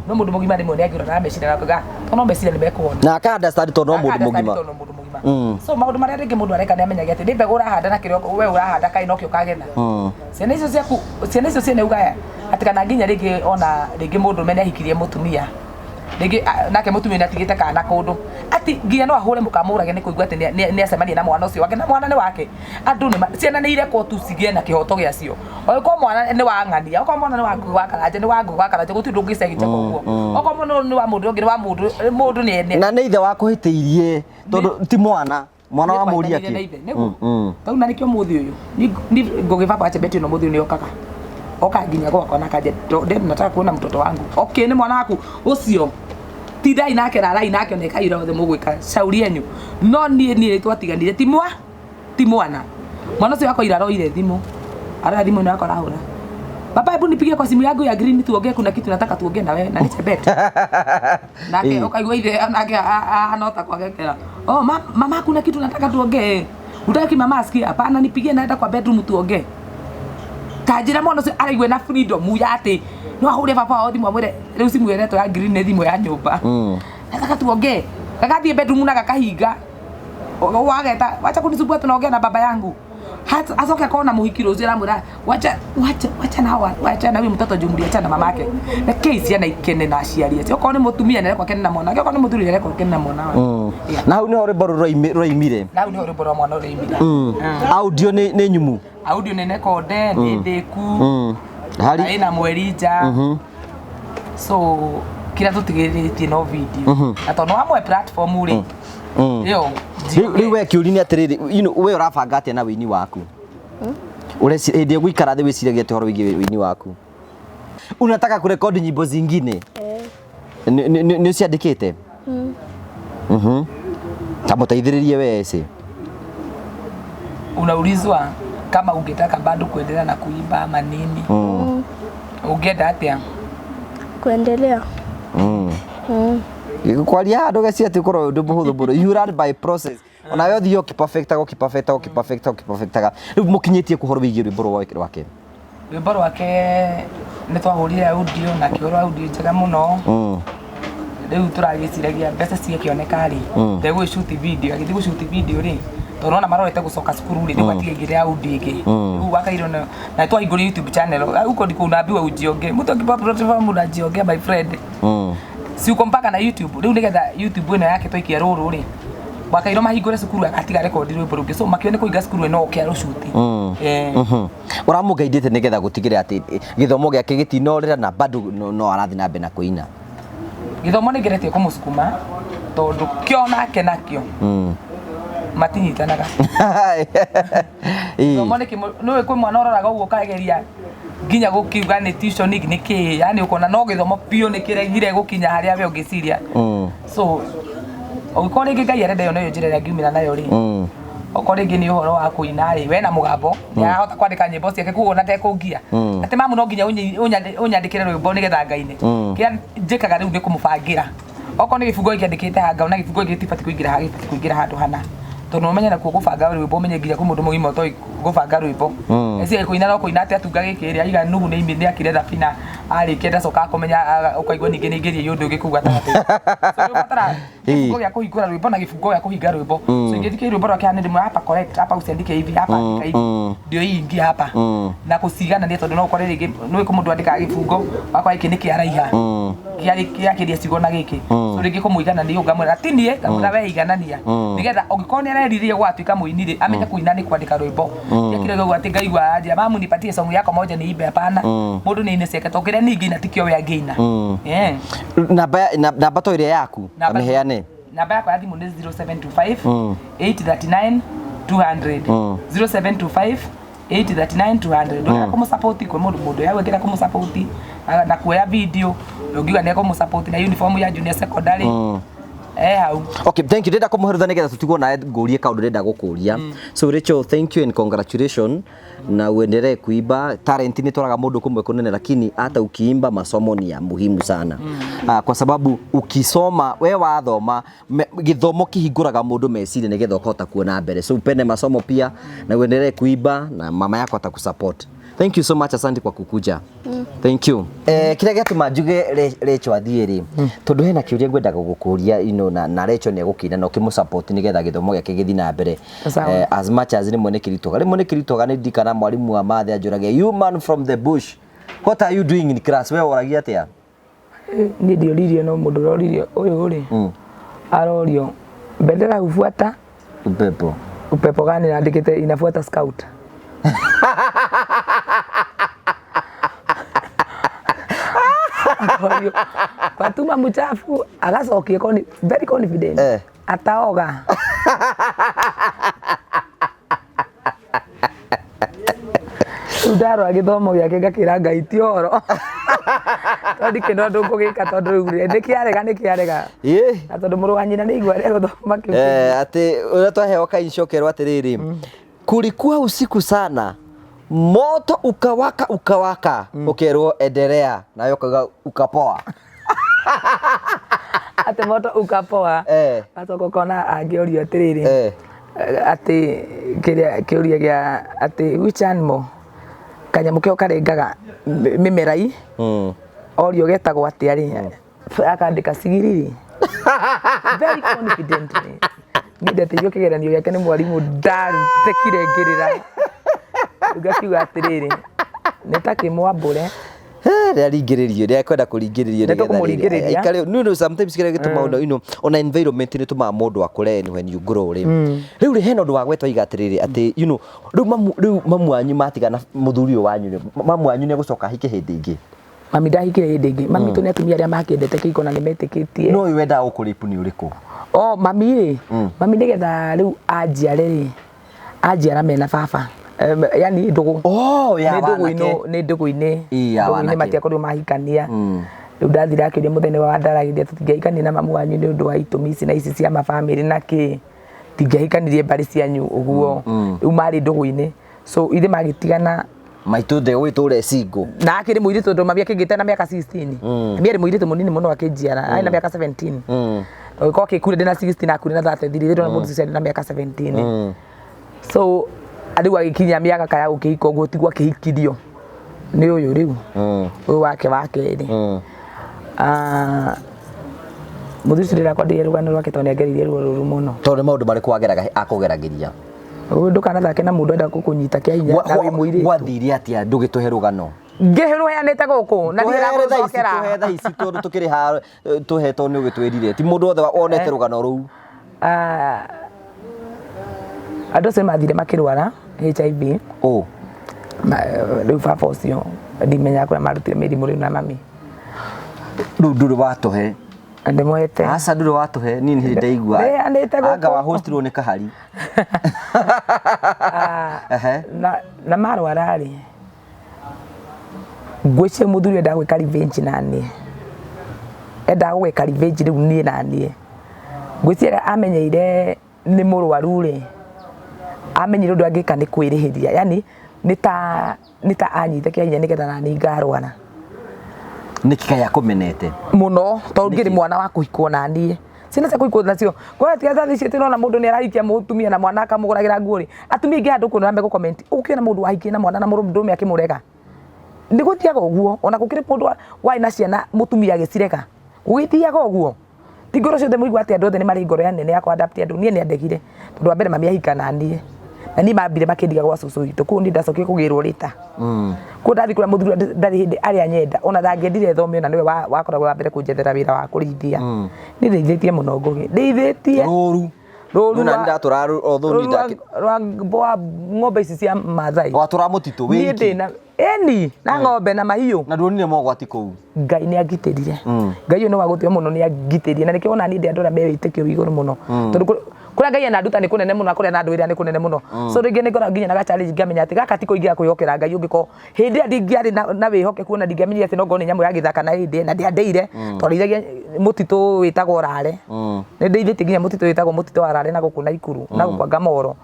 no mũndũ mũgima rĩmwe nĩ agĩũranaga meciria akaga tondũ meciria nĩ mekuona na aka understand tondũ no mũndũ mũgima so maũndũ marĩa rĩngĩ mũndũ areka nĩ amenyaga atĩ nĩ mbegũ ũrahanda na kĩrĩa we ũrahanda kaĩ nokĩo kagetha ciana icio ciaku ciana icio ciene uga atĩ kana nginya rĩngĩ ona rĩngĩ mũndũ mene ahikirie mũtumia rĩngĩ nake mũtumia nĩ atigĩte kana kũndũ atĩ nginya no ahũre mũkamũrage nĩ kũigua atĩ nĩ acemania na mwana ũcio wake na mwana nĩ wake andũ nĩ ciana nĩ irekwo tu cigĩe na kĩhoto gĩa cio okorwo mwana nĩ wa ng'ania okorwo mwana nĩ wa ngũgũ wa karanja nĩ wa ngũgũ wa karanja gũtirĩ ndũ ũngĩcegĩte koguo okorwo mwana nĩ wa mũndũ ũngĩ nĩ wa mũndũ nĩ na nĩ ithe wakũhĩtĩirie tondũ ti mwana wa mũria kĩ tau na nĩkĩo mũthĩ ũyũ ngũgĩ baba achembetio no mũthĩ ũyũ nĩ okaga oka nginya gwakwa na kaje nataka kuona mtoto wangu okay ni mwana waku ucio tidai nake rarai nake ne kaira othe mugwika shauri yenyu no nie twatiganire ti mwana ucio wako iraroire thimu ara thimu nako rahura baba hebu nipigie kwa simu yangu ya green tuongee kuna kitu nataka tuongee na wewe na nichebet nake ukaigwa ithe nake anota kwa gekera mama kuna kitu nataka tuongee utaki mama asikie hapana nipigie naenda kwa bedroom tuongee kanjira mwana ũcio araigua na freedom ya atĩ no ahũre baba wao thimũ amwĩre rĩu simu yeretwo ya green nĩ thimũ ya nyũmba nataka tuongee gagathiĩ bedroom na gakahinga wageta wacha kunisumbua tunaongea na baba yangu asoke akaona mũhiki rũciũ aramwĩra wacha na huyu mtoto jumlia achana na mamake na case yana ikene na aciari acio okorwo nĩ mũtumia nĩ kene na mwana okorwo nĩ mũthuri nĩ kene na mwana na hau nĩho rwĩmbo rũroimire na hau nĩho rwĩmbo rwa mwana rũroimire audio nĩ nyumu audio nĩ nekonde nĩ thĩku hari na mweri nja so kila tũtigĩrĩtie no video na tondũ amwe platform rĩ yo rĩu we kĩũri-inĩ atĩrĩrĩ we ũrabanga atĩa na wĩini waku hĩndĩ ũgũikara thĩ wĩciragia atĩ ũhoro wĩgiĩ wĩini waku unataka kurekodi nyimbo zingine nĩ ũciandĩkĩte ta mũteithĩrĩrie wece unaulizwa kama ungetaka bado kuendelea na kuimba ama nini ungeenda atĩa kuendelea kwaria handũ geci atĩ ũkorwo ũndũ mũhũthũ mũno you learn by process ona we ũthiĩ ũkĩperfectaga rĩu mũkinyĩtie kũhoro wĩgiĩ rwĩmbo rwake rwĩmbo rwake nĩ twahũrire audio na kĩhũrwo audio njega mũno rĩu tũragĩciragia mbeca cigĩkĩoneka rĩ ndegũgĩshuti video agĩthiĩ gũshuti video rĩ tondũ ona marorete gũcoka cukuru rĩ nĩguo atigĩire audio ĩngĩ rĩu wakairwo na twahingũrire YouTube channel uko ndiko unaambiwa ujionge mtu akipa platform unajionge my friend si uko mpaka na YouTube riu nigetha YouTube ino yake toikia ruru ri wakairo mahingure cukuru agatiga record rwimbo rungi so makione kuinga cukuru ino okia rushuti uramugeithite nigetha gutigire ati githomo giake gitinorira na bado no arathi na mbere na kuina githomo nigeretie kumusukuma tondu kio nake nakio matinyitanaga githomo no kwe mwana ororaga uguo kageria nginya gukiuga ni tuition ni ki yani ukona no githomo pio ni kiregire gukinya haria we ungiciria so ukore ngai arenda yo nayo njira ya ngiumira nayo ri okore ngi ni uhoro wa kuina ri we na mugambo ni ahota kwandika nyimbo ciake kugo na tekungia ati mamu no nginya unyandikire rwimbo ni getha ngaine kia njikaga riu ni kumubangira okone gifungo ikiandikite hanga na gifungo gitibati kuingira handu hana tondu umenya na kugubanga rwimbo umenye nginya ku mundu mugima to gubanga rwimbo eci kuina no kuina ati atunga gikiri aiga nugu ni imi ni akire thabina ari kenda coka kumenya ukaigwa ningi ningirie yundu gikuga tati so batara gifungo ya kuhingura rwimbo na gifungo ya kuhinga rwimbo so ingithike rwimbo rwake hani ndimwe hapa correct hapa usiandike hivi hapa andika hivi ndio hii ingia hapa na kusigana ni tondu no ukore ringi no iku andika gifungo wakwa iki ni kiaraiha kiakiria cigona giki so ringi kumuigana ni ungamwira tinie ngamwira we iganania nigetha ungikoni areririe gwatuika muinire amenya kuina ni kwandika rwimbo yakire gwa ati ngaigwa aje mamu nipatie song yako moja ni ibe hapana mundu ni inesiaka tokire ningi na tikio we againa namba to ile yaku ameheane namba yako ya thimu ni 0725 839 200 0725 839 200 ndio kumusupport kwa mundu yawe kira kumusupport na kuya video ngiuga ni kumusupport na uniform ya junior secondary okay, thank you. Ndenda kumuherutha nigetha tutigwo nae ngurie kaundu ndenda gukuria. So Rachel, thank you and congratulations. Na uendelee kuimba. Talent ni turaga mundu kumwe kunene, lakini hata ukiimba masomo ni ya muhimu sana. Kwa sababu ukisoma we wathoma githomo kihinguraga mundu meciria nigetha ukahota kuona mbere. So upende masomo pia na uendelee kuimba na mama yako atakusupport. Thank you so much, asante kwa kukuja. Thank you. Kile gituma njuge Rachel athieri tondu hena kiuria ngwenda gukuria na Rachel ni gukina no kimusupport nigetha githomo giake githi na mbere as much as rimwe ni kiritoga ni ndikana mwalimu wa mathe anjuragia you man from the bush, what are you doing in class? We oragia atia? Ni ndioririo no mundu roririo uyu uri arorio bendera ufuata upepo gani na ndikite inafuata scout kwa tuma mchafu agacokia very confident ataoga udaro agithomo giake ngakira ngai tioro todi kino ndungugika tondu riu ndikiarega na tondu muru wa nyina ni igwa ria guthoma kiu ati uria twaheo kaincokerwo atiriri kulikuwa usiku sana moto ukawaka ukerwo endelea nayo ukapoa ate moto ukapoa atoko kona angiorio atiriri ati kiuria gia ati which animal kanyamu kio karengaga mimerai orio getagwo atiari akandika sigiriri very confidently nindete kigeranio giake ni mwarimu ndatekire ngirira ugakiuga atiriri nitakimwambure ringiririo ria kwenda kuringiririo nigetha ikare no sometimes kire gituma ona environment ni tuma mundu akure when you grow riu ri heno ndu wa gwetwa iga atiriri ati riu mamu anyu matigana muthuri wanyu mamu wanyu ni gucoka hiki hindi ingi mami ndahikire hindi ingi mami tu ni atumia aria makendete kiko na nimetikitie no wenda ukuripu ni uriku mami ri mami nigetha riu ajiara mena baba yani ndugu ni ndugu-ini matiakorirwo mahikania riu ndathira akiuria muthenya wa ndaragiria tutingiahikania na mamu wanyu ni undu wa itumi ici na ici cia mabamiri na ki tingiahikanirie mbari cianyu uguo riu mari ndugu-ini so ithe magitigana maitu de witure single na akiri muiri tondu mami akigite na miaka 16 mieri muiri munini muno akijiara aina miaka 17 ko kikure ndina 16 na kure na 33 ndo mundu cia na miaka 17 so ariu agikinya miaka kaya ukihika uguo tigwa kihikirio ni uyu riu uyu wake ri muthusirira kwa ndiye rugano rwake tondu angeririe ruru muno tondu maundu mari akugeragiria ndu kana thake na mundu enda kukunyita kia hinya na wi muiri gwathiria atia ndugituhe rugano ngehero yanete guku na ndira gucokera tuhe tha ici tondu tukiri ha tuheto ni ugitwirire ti mundu othe wonete rugano ruu andu se mathire makirwara HIV riu baba ucio ndimenya kuria marutire mirimu riu na mami riu nduri watuhe ndimwete aca nduri watuhe ni ndaigua anga wa hostirwo ni kahari na marwara ri ngwicie muthuri enda gwika revenge nani enda gwika revenge riu nie nani ngwicie amenyeire ni murwaru ri amenyire ndu angika ni kwirihiria yani nita anyite kianya nigetha nani ngarwana nikika ya kumenete muno to ngiri mwana wa kuhikwo nani sina cia kuhikwo nacio kwa tia thathi cie tirona mundu ni arahikia mutumia na mwana akamuguragira nguo ri atumia ingi andu kuno ambe comment ukiona mundu wahikie na mwana na murume akimurega ndi gutiaga uguo ona gukiri mundu wa ina ciana mutumia agicireka gugitiaga uguo ti ngoro ciothe muigua ati andu othe ni mari ngoro ya nene ya kwa adapt andu nie ni andegire tondu wa mbere mami ahika nani na ni mambire makindiga gwa cucu itu ku ndi ndacokie kugirwo rita ku ndathi kura muthuri ndari hindi ari anyenda ona ndangendire thome na niwe wakoragwo wa mbere kunjethera wira wa kurithia ni ndeithitie muno ngugi ndeithitie roru na ndatura othoni ndake rwa ng'ombe ici cia Maathai watura mutitu wingi ndina eni na ng'ombe na mahiu na ndonire mogwati kuu Ngai ni agitirire Ngai no wagutio muno ni agitirire na nikio ona ni ndia ndora mewitikio iguru muno tondu kuria Ngai ananduta ni kunene muno kuria na ndwira ni kunene muno so ringi ni ngora nginya na challenge ngamenya ati gaka tiko ingia kwihokera Ngai ungiko hindi ndingiari na wihoke kuona ndingamenya ati no ngone nyamu ya githaka na hindi na ndiandeire twarithagia mutitu witagwo rare ni ndeithitie nginya mutitu witagwo mutitu wa rare na gukuna ikuru na gukwanga moro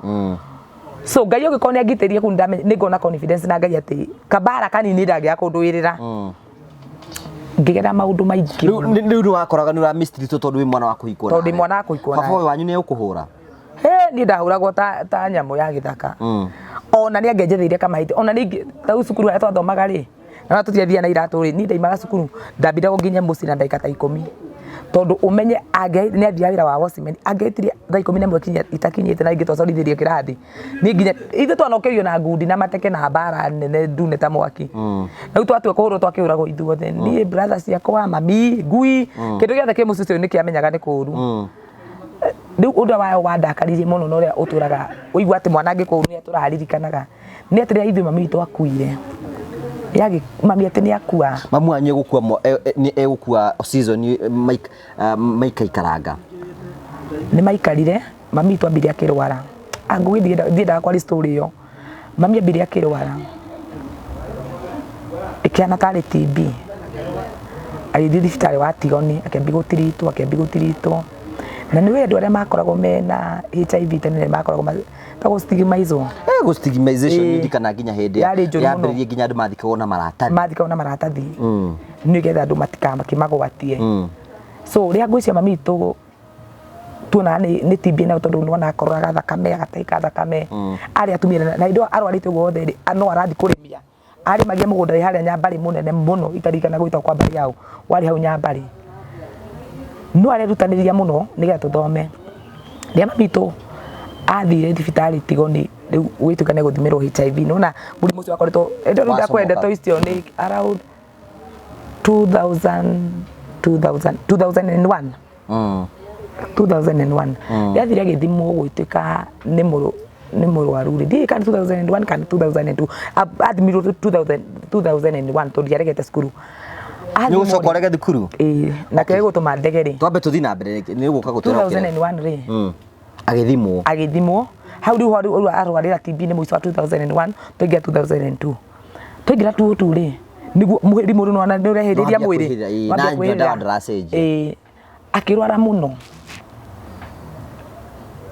so Ngai ungiko ni agitirie ku ni ngona confidence na Ngai ati kabara kanini ndagia kundwirira ngigera maundu maingi riu wakoraga ni mystery tondu wi mwana wa kuhikwo tondu mwana wa kuhikwo baba wanyu ni ukuhura ni ndahuragwo ta nyamu ya githaka ona ni angenjetheire kamahiti ona ni ta cukuru ya twathomaga ri na tutiathia na iratu ri ni ndaimaga cukuru ndambire nginya muci na ndaika ta 10 tondu umenye ni athia wira wa Wosimen angeitirie thaa 11 kinya itakinyite na ingitwacorithirie kirathi ni nginya ithe twanokerio na ngundi na mateke na mbara nene ndune ta mwaki na twatwe kuhurwo twakiuragwo ithuothe ni brothers ciakwa mami ngui kindu giothe ki muci ucio ni kiamenyaga ni kuru riu undu wa ndakaririe muno no ria uturaga uigua ati mwana angikuru ni aturaririkanaga ni ati ria ithu mami witu akuire yagi mami ati ni akua mamu anyu gukua ni egukua season Mike ikaranga ni maikarire mami tu ambiri akirwara angu thienda kwa story yo mami ambiri akirwara ikiana tari TB alithi thibitari wa Tigoni akiambi gutiritwo na niwe andu aria makoragwo mena HIV tene makoragwo tago stigmatization ndikana nginya hindi yambiririe nginya andu mathikagwo na maratathi ni getha andu matikimagwatie so ria ngwicia mami tu tuona ni TB na tondu nona akoraga thakame agataika thakame ari atumia na indo arwarite guothe no arathi kurimia ari magia mugunda haria Nyambari munene muno itarikana gwita kwa mbari yao wari hau Nyambari no arerutaniria muno nigetha tuthome ria mami tu athire thibitari Tigoni riu witukane guthimirwo HIV nona murimu ucio akoretwo endo nda kwendetwo icio ni around 2001 yathire agithimwo gwituika ni murwaru ri ndi kan 2001 kan 2002 admirwo 2001 to diaregete skuru ni ucokorege thukuru na kege gutuma ndegeri twambe tuthi na mbere ni guka gutura 2001 ri agithimwo hau riu arwarira TB ni muico wa 2001 toingira 2002 toingira 2002 ri niguo mwiri muru nona ni urehiriria mwiri na nyoda ndrasage akirwara muno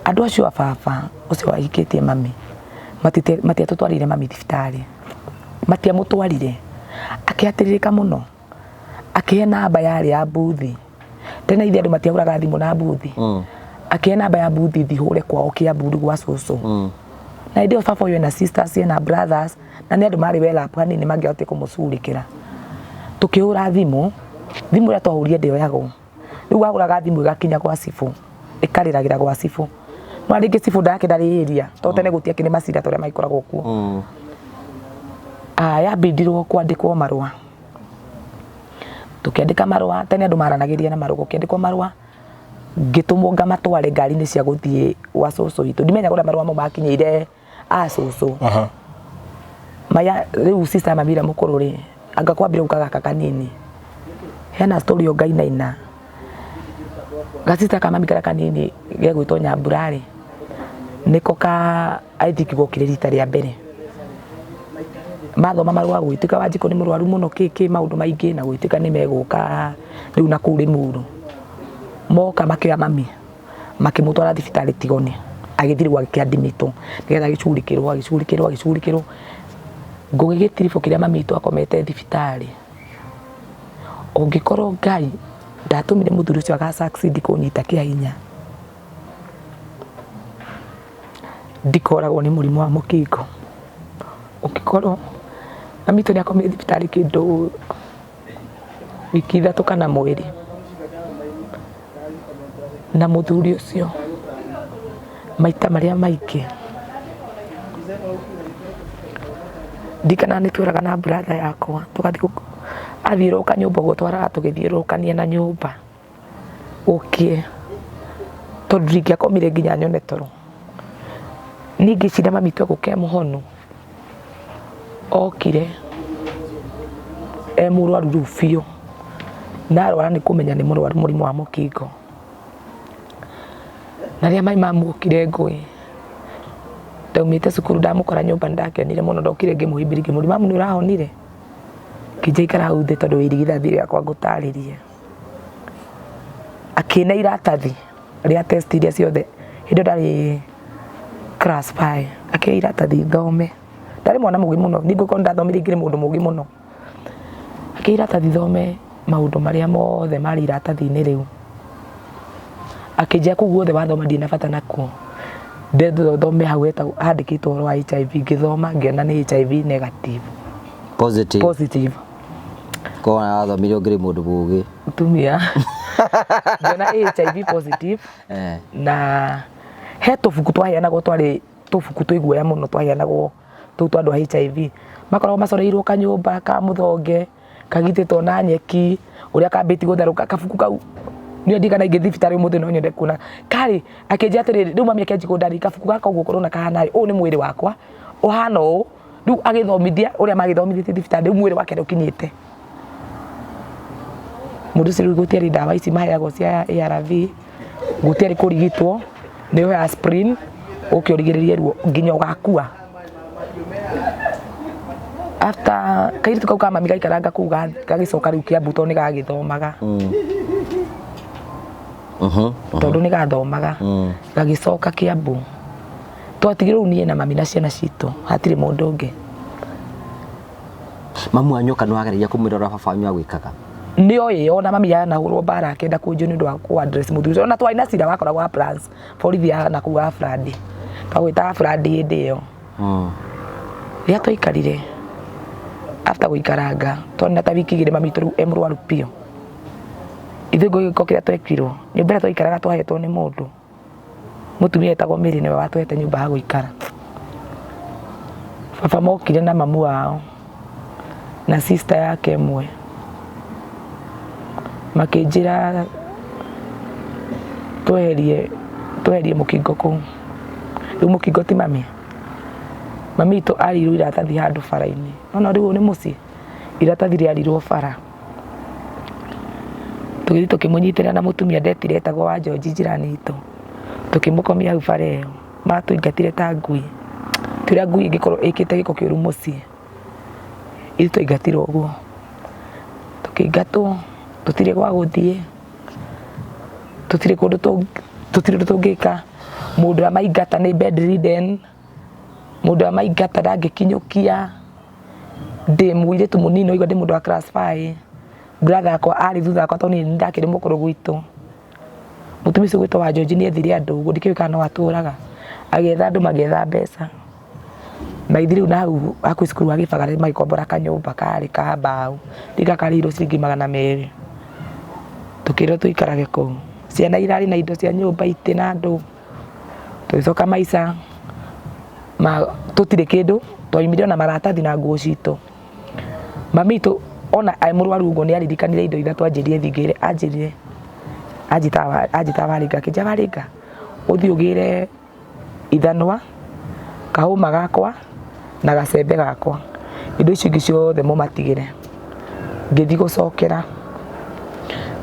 andu acio baba ucio wahikitie mami matiatutwarire mami thibitari mutiamutwarire akiatiririka muno akihe namba yari ya mbuthi tena ithe andu matiaguraga thimu na mbuthi akihe namba ya mbuthi thihure kwao Kiambu gwa cucu na ndio baba uyu na sisters na brothers na ni andu mari wela pani ni mangihote kumucurikira tukihura thimu ria twahurie ndio yago riu waguraga thimu igakinya kwa cifu ikariragira kwa cifu no ringi cifu ndake ndarihiria to tene gutia kini macira toria maikoragwo kuo yambindirwo kwandĩkwo marũa. Tũkĩandĩka marũa, tene andũ maranagĩria na marũa, gũkĩandĩkwo marũa, ngĩtũmwo ngamatware ngari-inĩ cia gũthiĩ gwa cũcũ witũ. Ndimenyaga ũrĩa marũa mau makinyĩire cũcũ. Maya rĩu sister Mamira mũkũrũ rĩ, anga kwambire gaka kanini. Hena story o ngainaina. Gasita ka mami kara kanini gegwĩtwo Nyambura rĩ, nĩko ka aithikirwo kĩrĩ rita rĩa mbere. Mathoma marũa gwĩtĩka Wanjikũ nĩ mũrwaru mũno kĩ maũndũ maingĩ na gwĩtĩka nĩ megũka rĩu na kũu Limuru. Moka makĩoya mami makĩmũtwara thibitarĩ Tigoni, agĩthiĩ rĩu agĩkĩadimĩtwo nĩgetha agĩcurikĩrwo. Ngũgĩ gĩtiribũ kĩrĩa mami witũ akomete thibitarĩ. Ũngĩkorwo Ngai ndatũmire mũthuri ũcio agasucceed kũnyita kĩahinya, ndikoragwo nĩ mũrimũ wa mũkingo. Ũngĩkorwo mami witũ nĩakomire thibitarĩ kĩndũ wiki 3 kana mweri, na mũthuri ũcio maita marĩa maingĩ ndikana nĩ twĩraga na brother yakwa tũgathiĩ athiũrũka nyũmba ũguo twaraga tũgĩthiũrũkania na nyũmba ũkie, tondũ ndingĩakomire nginya nyone toro. Niĩ ngĩciria mami witũ egũka mũhonu, okire mũrwaru rĩu biũ, na arwara nĩ kũmenya nĩ mũrwaru mũrimũ wa mũkingo. Na rĩrĩa mai mamuokire ngũĩ, ndaumĩte cukuru ndamũkora nyũmba nĩndakenire mũno, ndokire ngĩmũhĩmbĩria ngĩmũũria mamu nĩ ũrahonire? Ngĩnjaikara hau thĩ tondũ irigithathi rĩakwa ngũtarĩrie. Akĩna iratathi rĩa test iria ciothe hĩndĩ ndarĩ class 5, akĩna iratathi thome. Ndarĩ mwana mũgi mũno, ningũkorwo ndathomire ingĩ mũndũ mũgi mũno. Akĩna iratathi thome maũndũ marĩa mothe marĩ iratathi-inĩ rĩu. Akĩnjia kũu guothe wathoma ndina bata nakuo. Thome hau handĩkĩtwo ũhoro wa HIV, ngĩthoma ngĩona nĩ HIV negative. Positive. Ko wathomire ngĩrĩ mũndũ mũgĩ. Tumia. Ngĩona HIV positive. Na he tũbuku twaheanagwo twarĩ tũbuku twĩ guoya mũno twaheanagwo tũu twa andũ a HIV. Makoragwo macoreirwo kanyũmba ka mũthonge, kagitĩtwo na nyeki, ũrĩa kambĩti gũtherũka. Kabuku kau niĩ ndigana ingĩ thibitarĩ ũmũthĩ no nyende kuona. Karĩ akĩnjia atĩrĩrĩ, rĩu mami akĩanjia kũndarĩria kabuku gaka ũguo ũkorwo na kahana ũũ nĩ mwĩrĩ wakwa, ũhana ũũ. Rĩu agĩthomithia ũrĩa magĩthomithĩtie thibitarĩ, rĩu mwĩrĩ wake ũkinyĩte. Mũndũ ũcio rĩu gũtiarĩ ndawa ici maheagwo cia ARV, gũtiarĩ kũrigitwo, nĩ ũheaga aspirin ũke ũrigĩrĩrie ruo nginya ũgakua. After kairitu kau ka mami gaikaranga kũu gagĩcoka rĩu Kiambu tondũ nĩ gagĩthomaga. Tondũ nĩ gathomaga, gagĩcoka Kiambu. Twatigire rĩu niĩ na mami na ciana citũ, hatirĩ mũndũ ũngĩ. Mamu wanyu kana wagereria kũmwĩra ũrĩa baba wanyu agwĩkaga? Nĩoĩ ona mami yanahũrwo mbara akĩenda kũnjũ nĩ ũndũ wa kũ-address mũthuri. Ona twarĩ na cira wakoragwo wa plans, borithi ya nakũu wa Frandi. Twagwĩtaga Frandi hĩndĩ ĩyo. Rĩrĩa twaikarire, after gũikaranga, twarĩ na ta wiki 2 mami witũ rĩu mũrwaru biũ. Ithuĩ gĩko kĩrĩa twekirwo, nyũmba ĩrĩa twaikaraga twahetwo nĩ mũndũ. Mũtumia etagwo Mary nĩwe watũhete nyũmba ya gũikara. Baba mokire na mamu wao na sister yake ĩmwe, makĩnjĩra tweherie mũkingo kũu. Rĩu mũkingo ti mami. Mami witũ arirwo iratathi handũ bara-inĩ. Nona rĩu nĩ mũciĩ, iratathi rĩarirwo bara. Tũgĩthiĩ tũkĩmũnyitĩrĩra na mũtumia ndetire etagwo wa George njirani itũ. Tũkĩmũkomia hau bara ĩyo, matũingatire ta ngui. Tũrĩa ngui ĩngĩkorwo ĩkĩte gĩko kĩũru mũciĩ. Ithuĩ twaingatirwo ũguo. Tũkĩingatwo, tũtirĩ gwa gũthiĩ, tũtirĩ kũndũ tũngĩka. Mũndũ ũrĩa maingata nĩ bedridden, mũndũ ũrĩa maingata ndangĩkinyũkia. Ndĩ mũirĩtu mũnini oigua ndĩ mũndũ wa class 5. Brother akwa arĩ thutha wakwa tondũ niĩ ndakĩrĩ mũkũrũ gwitũ. Mũtumia ũcio gwĩtwo wa George nĩ ethire andũ ũguo, ndikĩũĩ kana no atũraga. Agĩetha andũ magĩetha mbeca. Maithiĩ rĩu na hau hakuhĩ cukuru wa Gĩbagara magĩkombora kanyũmba karĩ ka mbaũ. Ndikakarĩirwo ciringi 200. Tũkĩrwo tũikarage kũu. Ciana irarĩ na indo cia nyũmba itĩ na andũ. Tũgĩcoka maica tũtirĩ kĩndũ, twaumire na maratathi na nguo citũ. mami tu ona ai murwaru ugo ni aririkanire indo ithatu anjirie thigire anjirire ajitawaringa kijawaringa uthi ugire ithanwa kahuma gakwa na gacembe gakwa indo icio ingĩ ciothe mumatigire ngithi gucokera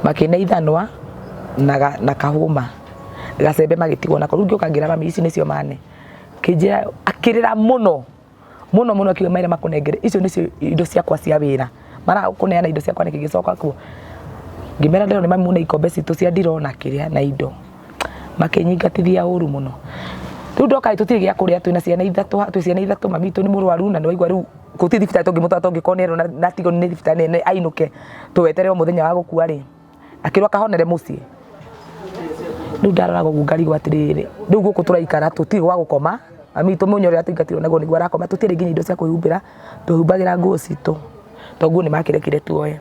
makina ithanwa na kahuma gacembe magitigwo nako riu ngiokangira mami ici nicio mane kinjira akirira muno kiuga maire makunengere icio nicio indo ciakwa cia wira mara kuneana indo ciakwa ni kigicoka kuo ngimera ndero ni mami muna ikombe citu cia ndirona kiria na indo makinyingatithia uru muno riu ndoka tutiri gia kuria twina ciana ithatu mami tu ni murwaru na nwaigwa riu kuti thibitari tungimutwa tungikonero na tigo ni thibitari ne ainuke tuweterero muthenya wa gukua ri akirwa kahonere mucii riu ndarora gugari gwatiriri riu guku turaikara tutiri wa gukoma mami tu munyore atingatirwo nago niguo arakoma tutiri nginya indo cia kuhumbira tuhumbagira nguo citu toguo ni makirekire tuoye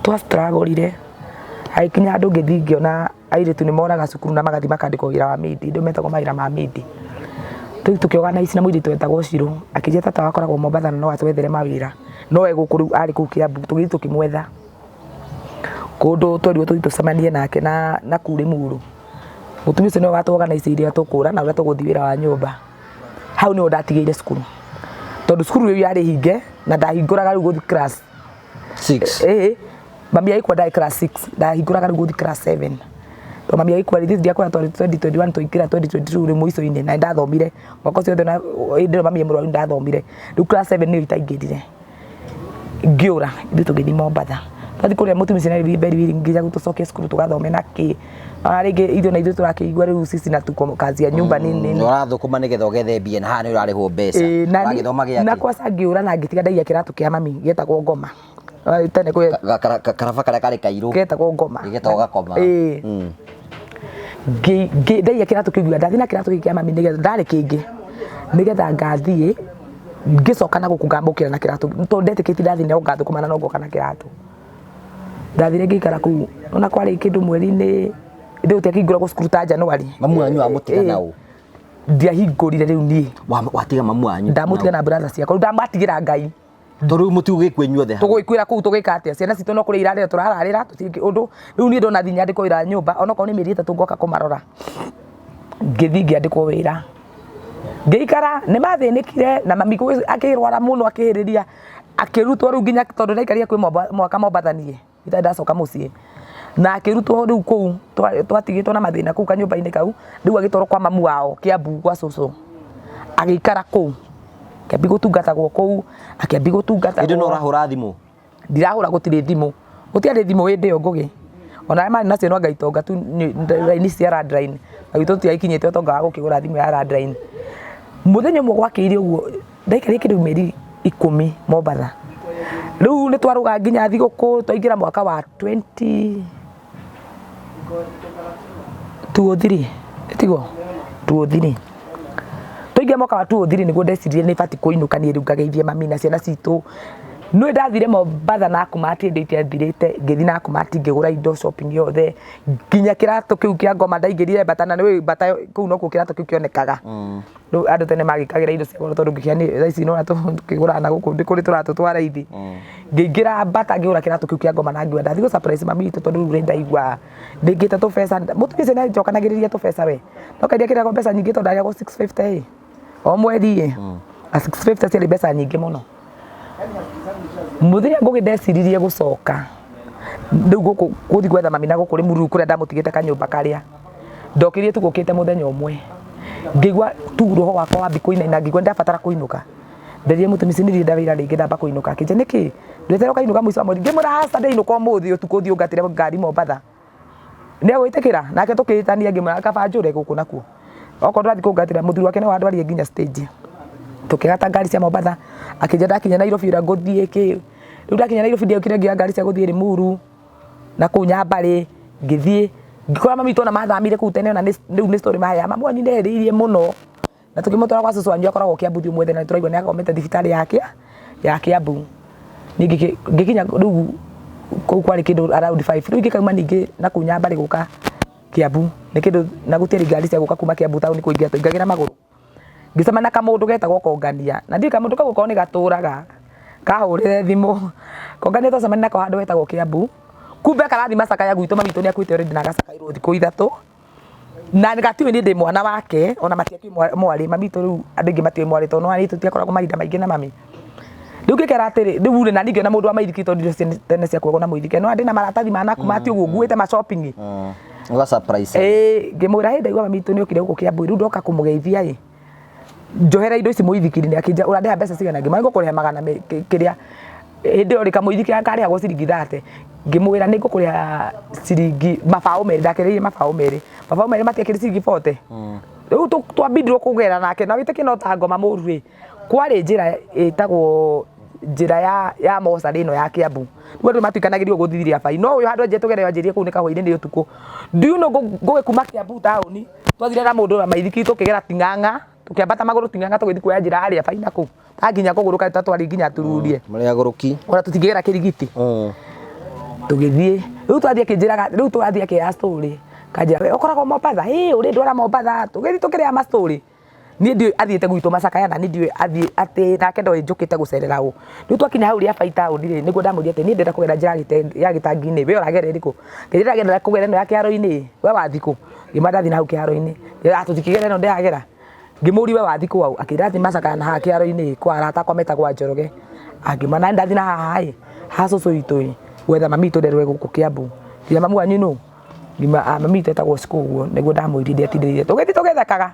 twastragorire aikinya andu ngithi ngiona airitu ni moraga cukuru na magathi makandikwo wira wa midi indo metagwo mawira ma midi tukioga na ici na mwiritu wetagwo Shiro akijia tata wakoragwo Mombatha no atwethere mawira no egukuru ari ku Kiambu tugithi tukimwetha kundu twarirwo tuthi tucemanie nake na kuri Muru mutumia ucio no gatwoga na ici iria tukura na uria tuguthi wira wa nyumba hau ni ndatigire cukuru tondu cukuru iyo yari hinge na ndahinguraga riu guthi class 6 mami aikwa ndai class 6 ndahinguraga riu guthi class 7 to mami aikwa rithi ndia kwa 2021 tuikira 2022 ri muico-ini na ndathomire mwaka ucio na ndiro mami murwaru ndathomire riu class 7 ni itaingirire ngiura ndi tugithi Mombatha twathi kuria mutumia cina beri nginya gutucoke cukuru tugathome naki aringi ithu na ithu turakigwa riu sisi na tuko kazi ya nyumba nini urathukuma nigetha ugethe mbia na hana ni urarihwo mbeca wagithoma giaki na kwaca ngiura na ngitiga ndaia kiratu kia mami getagwo Ngoma tene kwe karaba karia kari kairu getagwo Ngoma gigeta ugakoma ndaia kiratu kigua ndathi na kiratu kia mami nigetha ndari kingi nigetha ngathie ngicoka na guku ngambukira na kiratu to ndetikiti ndathi na ngathukuma na no ngoka na kiratu ndathire ngikara ku ona kwari kindu mweri-ini ndi utekingura ku cukuru ta Januari mamu wanyu amutiga nao ndiahingurire riu nie watiga mamu wanyu ndamutiga na brother ciakwa ndamatigira Ngai toru muti ugikwenyuothe tugikwira ku tugika atia ciana citu no kuri irarira turararira tutingi undu riu nie ndona thinya ndiko ira nyumba ona ko ni mieri 3 ngoka kumarora ngithi ngiandikwo wira ngiikara ni mathinikire na mami akirwara muno akihiriria akirutwo riu nginya tondu ndaikaria kwi mwaka Mombatha nie ndacoka mucii na akirutwo riu kuu twatigitwo na mathina kuu kanyumba-ini kau riu agitwarwo kwa mamu wao Kiambu kwa cucu agikara kuu kiambi gutungatagwo kuu akiambi gutungatagwo ndio no urahura thimu ndirahura gutiri thimu gutiari thimu hindi yo ngugi ona mari nacio no ngaitonga tu line cia landline agito tiaikinyete utonga wa gukigura thimu ya landline muthenya mwe gwakiri uguo ndaikaria kindu mieri 10 Mombatha riu ni twaruga nginya thiguku twaingira mwaka wa 2023 etigo 2023 twaingira mwaka wa 2023 niguo ndecirie ni bati kuinukania riu ngageithia mami na ciana citu nwe ndathire Mombatha na kumati indo itiathirite ngithi na kumati ngigura indo shopping yothe nginya kiratu kiu kia Ngoma ndaingirire batana ni bata kuu no ku kiratu kiu kionekaga riu andu tene magikagira indo cia goro tondu ngikiani ici no tukigura na guku ndi kuri turatu twaraithi ngingira bata ngigura kiratu kiu kia Ngoma na ngiwa ndathi go surprise mami itu tondu riu ndaigua ndingite tu pesa mutumia cina njokanagiriria tu pesa we no kadia kira go pesa nyingi tondu ndaria go 650 o mweri 650 cia pesa nyingi muno muthenya ngugi ndeciririe gucoka riu guku guthi gwetha mami na guku ri Muru kuria ndamutigite kanyumba karia ndokirie tu gukite muthenya umwe ngigwa tu roho wakwa wambi kuinaina ngigwa ndabatara kuinuka nderie mutumia cinirie ndawira ringi ndamba kuinuka kije niki ndetero kainuka muico wa mweri ngimura hasa ndainuka umuthi utuku thi ungatire ngari Mombatha ni agwitikira nake tukitania ngimura kaba njure guku nakuo oko ndathi kungatira muthuri wake ni wandwarie nginya stage tukigata ngari cia Mombatha akija ndakinya Nairobi ira nguthie ki riu ndakinya Nairobi ndio kire ngia ngari cia guthie Limuru na ku Nyambari ngithie ngikora mami tona mathamire ku tene na riu ni story mahaya mamu wanyu nderirie muno na tukimutwara kwa cucu wanyu akoragwo Kiambu thiu mwethe na turaigwa ni akomete thibitari ya Kiambu ningi ngikinya riu ku kwari kindu around 5 riu ngikauma ningi na ku Nyambari guka Kiambu ni kindu na gutiari ngari cia guka kuma Kiambu town kuingia tuingagira maguru ngisema na kamundu getagwo Kongania na ndi kamundu kau ko ni gaturaga kahurire thimu kongani to semana kwa handu hetagwo Kiambu kumbe karathi Macakaya gwitũ mami witũ nĩakuĩte already na agacakairwo thikũ ithatũ na ngatiwe ni ndi mwana wake ona matiaki mwari mami witũ rĩu andũ aingĩ matiwe mwari tondũ nĩ tũtiakoragwo mahinda maingĩ na mami rĩu ngĩkera atĩrĩ rĩu na ningĩ na mũndũ wa maithiki tondũ irio tene cia kuogwo na mũithike no andĩ na maratathi manaku mati ũguo nguĩte ma shopping Uga surprise. Ngĩmwĩra hĩ ndaigua mami witũ nĩ okire gũkũ Kiambu rĩu ndoka kũmũgeithia ĩ njohera indo ici mũithikiri-inĩ akĩnja ũrandĩha mbeca cigana ngĩmwĩra ngũkũrĩha magana kĩrĩa hĩndĩ ĩyo rĩka mũithikiri akarĩhagwo ciringi 30 ngĩmwĩra nĩ ngũkũrĩha ciringi mabaũ merĩ ndakĩrĩire mabaũ merĩ matiakĩrĩ ciringi 40 rĩu twambindirwo kũgera nake na wĩtĩkie no ta ngoma mũru ĩ kwarĩ njĩra ĩtagwo njĩra ya mocarĩ ĩno ya Kiambu rĩu andũ matuikanagĩrio gũthithiria bai no ũyũ handũ enje tũgereyo anjĩrie kũu nĩ kahũa-inĩ nĩ ũtukũ ndiuno ngũgĩ kuma Kiambu taũni twathire na mũndũ wa maithiki tũkĩgera Ting'ang'a tũkĩambata magũrũ Ting'ang'a tũgĩthiĩ kuoya njĩra harĩa bai nakũu nginya kũgũrũka twatwari nginya tururie Marĩ agũrũki ona tũtingĩgera Kĩrigiti tũgĩthiĩ rĩu twathiĩ akĩnjĩraga rĩu tũrathiĩ akĩya story kanjĩra we ũkoragwo Mombatha ũrĩ ndwara Mombatha tũgĩthiĩ tũkĩrĩa ma story niĩ ndiũĩ athiĩte gwitũ Macakaya na niĩ ndiũĩ athiĩ atĩ nake ndoĩ njũkĩte gũcerera ũ rĩu twakinya hau rĩa bai taũni-rĩ nĩguo ndamũria atĩ niĩ ndĩrenda kũgera njĩra ya gĩtangi-inĩ we ũragerera ĩrĩkũ ngĩnjĩra ngenda kũgera ĩno ya kĩharo-inĩ we wathiĩ kũ ngĩma ndathi na hau kĩharo-inĩ tũtikĩgera ĩno ndĩragera ngĩmũria we wathiĩ kũ hau akĩnjĩra atĩ Macakaya na haha kĩharo-inĩ kwa arata akwa metagwo Njoroge ngĩma nani ndathi na haha ha cũcũ witũ gwetha mami witũ nderwe gũkũ Kiambu nginya mamu wanyu nũ ngima mami witũ etagwo Cikũ ũguo nĩguo ndamwĩrire atindĩrire tũgĩthiĩ tũgĩthekaga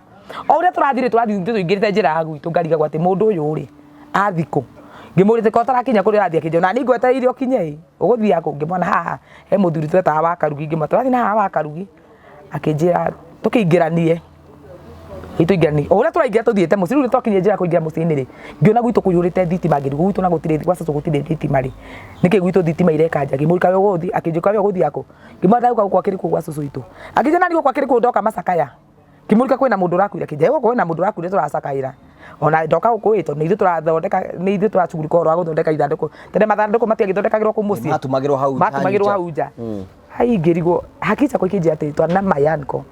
o ũrĩa tũrathiĩ tũingĩrĩte njĩra ya gwitũ ngarigagwo atĩ mũndũ ũyũ rĩ athiĩ kũ ngĩmũrĩte ko tarakinya kũrĩa arathiĩ akĩnjĩra na niĩ ngwetereire ũkinye ũgũthiĩ kũ ngĩmwona haha he mũthuri twetaga wa Karugi ngĩmwĩra tũrathiĩ na haha wa Karugi akĩnjĩra tũkĩingĩranie o ũrĩa tũraingĩra tũthiĩte mũciĩ rĩu twakinyire njĩra kũingĩra mũciĩ-inĩ rĩ ngĩona gwitũ kũiyũrĩte thitima ngĩrigwo gwitũ na gũtirĩ gwa cũcũ gũtirĩ thitima rĩ nĩkĩ gwitũ thitima ireka nja ngĩmũrika we ũgũthiĩ akĩnjũka we ũgũthiĩ kũ ngĩmwĩra ndagũka gũkũ akĩrĩ kũ gwa cũcũ witũ akĩnjĩra nani gũkũ akĩrĩ kũ ndoka Macakaya ngĩmũrika kwĩna mũndũ ũrakuire akĩnjĩra gũkũ kwĩna mũndũ ũrakuire tũracakaĩra ona ndoka gũkũ ĩ tondũ nĩ ithuĩ tũrathondeka nĩ ithuĩ tũracugurika ũhoro wa gũthondeka ithandũkũ tene mathandũkũ matiagĩthondekagĩrwo kũu mũciĩ matumagĩrwo hau nja hai ngĩrigwo hakiri ciakwa ikĩnjĩra atĩ twana mayanko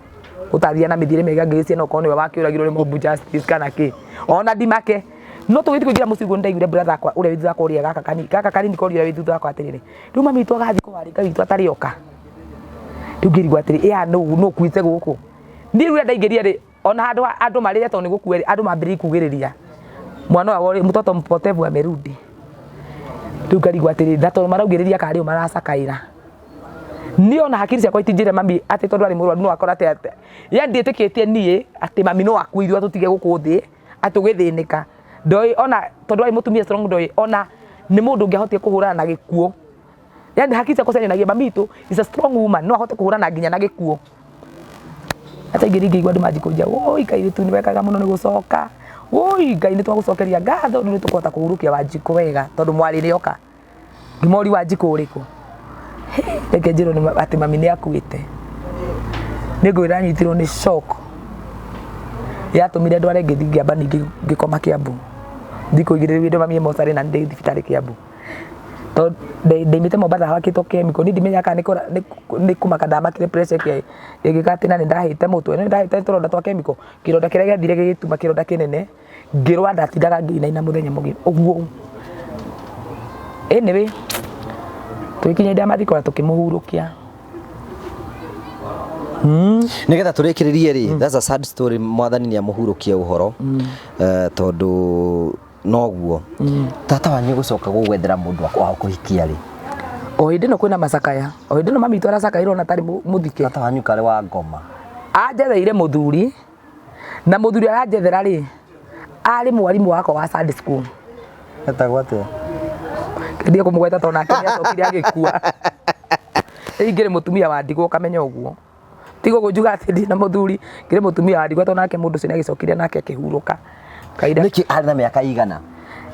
ũtathiĩ na mĩthiĩre mĩega ngĩciana okorwo nĩwe wakĩũragirwo nĩ Mobu Justice kana kĩ ona ndimake no tũgĩthiĩ kũingĩra mũciĩ guo nĩndaiguire brother wakwa ũrĩa wĩ thutha wakwa ũrĩa gaka kanini korire wĩ thutha wakwa atĩrĩrĩ rĩu mami witũ agathiĩ kũwarĩka witũ atarĩ oka rĩu ngĩrigwo atĩrĩ ĩa nũ ũkuĩte gũkũ niĩ rĩu ndaingĩria rĩ ona handũ andũ marĩre tondũ nĩ gũkua rĩ andũ mambĩrĩrie kugĩrĩria mwana wao mtoto mpotevu amerudi rĩu ngarigwo atĩrĩ na tondũ maraugĩrĩria karĩ o maracakaĩra niĩ ona hakiri ciakwa itinjĩre mami atĩ tondũ arĩ mũrwaru no akora atĩ yani ndĩtĩkĩtie niĩ atĩ mami no akuithio tũtige gũkũ thĩ atũgĩthĩnĩka ndoĩ ona tondũ arĩ mũtumia strong ndoĩ ona nĩ mũndũ ũngĩahotire kũhũrana na gĩkuũ yani hakiri ciakwa cianyonagia mami witũ is a strong woman no ahote kũhũrana nginya na gĩkuũ hata ingĩigua andũ manjikũnja woi kairĩtu nĩ wekaga mũno nĩ gũcoka woi Ngai nĩ twagũcokeria ngatho nĩ tũkũhota kũhurũkia Wanjikũ wega tondũ mwarĩ nĩ oka ngĩmori Wanjikũ ũrĩkũ reke njĩrwo atĩ mami nĩ akuĩte nĩ ngwĩra nyitirwo nĩ shock yatũmire ndware ngĩthiĩ ngĩamba ningĩ ngĩkoma Kiambu thikũ igĩrĩ rĩu mami mocarĩ na ndĩ thibitarĩ Kiambu tondũ ndaimĩte Mombatha hakĩtwo chemical nĩ ndimenya kana nĩ kũmaka ndamakire pressure ĩgĩka atĩ na nĩ ndahĩte mũtwe nĩ ndahĩte tũronda twa chemical kĩronda kĩrĩa gĩathire gĩgĩtuma kĩronda kĩnene ngĩrwa ndatindaga ngĩinaina mũthenya mũgima ũguo anyway tũgĩkinya hĩndĩ ya mathiko na tũkĩmũhurũkia Nigetha tũrĩkĩrĩrie rĩ that's a sad story mwathani nĩ amũhurũkia ũhoro tondũ noguo tata wanyu gũcoka gũgwethera mũndũ wa kũhikia rĩ o hĩndĩ ĩno kwĩna macakaya o hĩndĩ ĩno mami witũ aracakaĩrwo na tarĩ mũthike tata wanyu karĩ wa ngoma anjetheire mũthuri na mũthuri aranjethera rĩ arĩ mwarimũ wakwa wa Sunday school etagwo atĩa ndiye kũmũgweta tondũ nake nĩ acokire agĩkua ingĩrĩ mũtumia wa ndigwa ũkamenya ũguo tigo gũnjuga atĩ ndĩ na mũthuri ngĩrĩ mũtumia wa ndigwa tondũ nake mũndũ ũcio nĩ agĩcokire nake akĩhurũka kaida nĩkĩ arĩ na mĩaka igana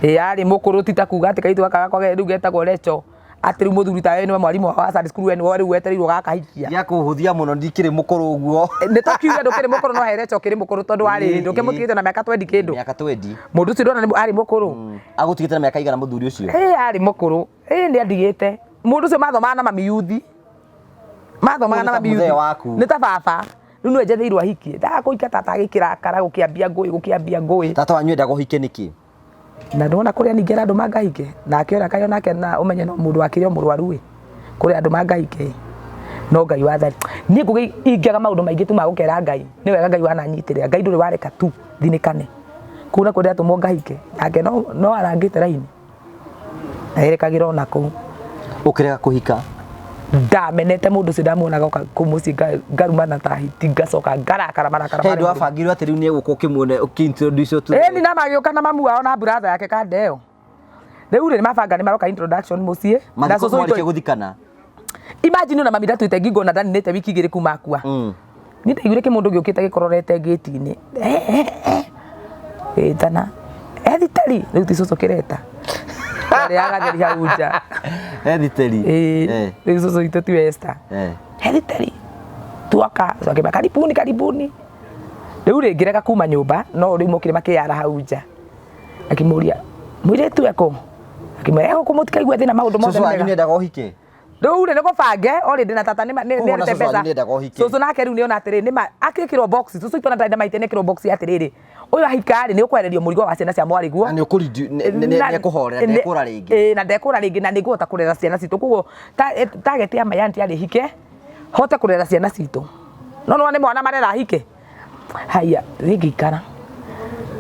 arĩ mũkũrũ ti ta kuga atĩ kaitũ gaka kwage rĩu getagwo Recho atĩ rĩu mũthuri tawe nĩ mwarimũ wa Sunday school we rĩu wetereirwo gakahikia ya kũhũthia mũno ndikĩrĩ mũkũrũ ũguo nĩ tũkiuga ndũkĩrĩ mũkũrũ no he Recho kĩrĩ mũkũrũ tondũ arĩ ndũkĩmũtigĩte na mĩaka 20 kĩndũ mĩaka 20 mũndũ ũcio ndona arĩ mũkũrũ agũtigĩte na mĩaka igana mũthuri ũcio arĩ mũkũrũ nĩ andigĩte mũndũ ũcio mathomaga na mami yuthi mathomaga na mami yuthi nĩ ta baba rĩu nĩ enjetheirwo ahikie ndakũhika tata agĩkĩra akara gũkĩambia ngũĩ tata wanyu endaga ũhike nĩkĩ na ndona kuria ningera andu mangahike na akiora kayo nake na umenye no mundu akirio murwaru kuria andu mangahike no Ngai wathari ni ngugi ingiaga maundu maingi tu magukera Ngai ni wega Ngai wananyitirira Ngai nduri wareka tu thinikane kuna kuria tu mongahike nake no arangite raini na erekagira ona ku ukirega kuhika ndamenete mundu ucio ndamuonaga kumuci ngaruma na tahiti ngacoka ngarakara marakara hendu abangirwo ati riu ni eguka ukimuone ukiintroduce tu ni na magioka na mamu wao na brother yake Kadeo riu ni mabanga ni maroka introduction mucie na coco ito guthikana imagine na mami ndatuite ngingo na ndani nete wiki igiri kuma akua ni ndaigure kimundu giukite gikororete gate-ini tana editari riu ticoco kireta ari agatheri hauja editari riu coco itu ti Esther editari tuaka soke karibuni riu ringirega kuma nyumba no riu mukire makiyara hauja akimuria mwire tu eko akimwera kumutika igwe thina maundu mothe coco ni ndaga uhike riu ni gubange already na tata ni tembeza coco nake riu ni ona atiri ni akikirwo box coco itu na ndenda maite kiro box atiriri uyu ahikari ni ukwererio murigo wa ciana cia mwariguo na ni ukuri ne kuhorera ndekura ringi na ndekura ringi na niguo ta kurera ciana citu kuguo target ya mayanti ari hike hote kurera ciana citu no ni mwana marera hike haya rigikara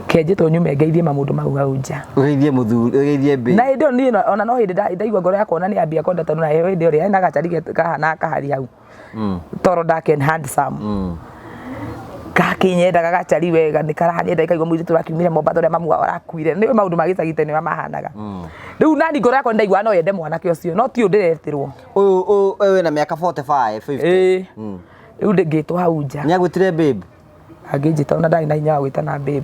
kenjito nyume ngeithie mamundu mau hauja ugeithie muthuri ugeithie mbi na ndio ni ona no hindi ndaigua ngoro yakwa ni ambia konda tanu na hindi uri na gacari kahana kahari hau toro dark and handsome kakinyenda gagacari wega ni karahani ndaikaigua mwiri turakimire Mombatha ria mamu arakuire ni maundu magicagite ni mahanaga riu nani ngoro yakwa ndaigua no yende mwanake ucio no ti undiretirwo uyu na miaka 45 50 riu ndingitwo hauja ni agwitire babe angijita ona ndari na hinya wa gwita na babe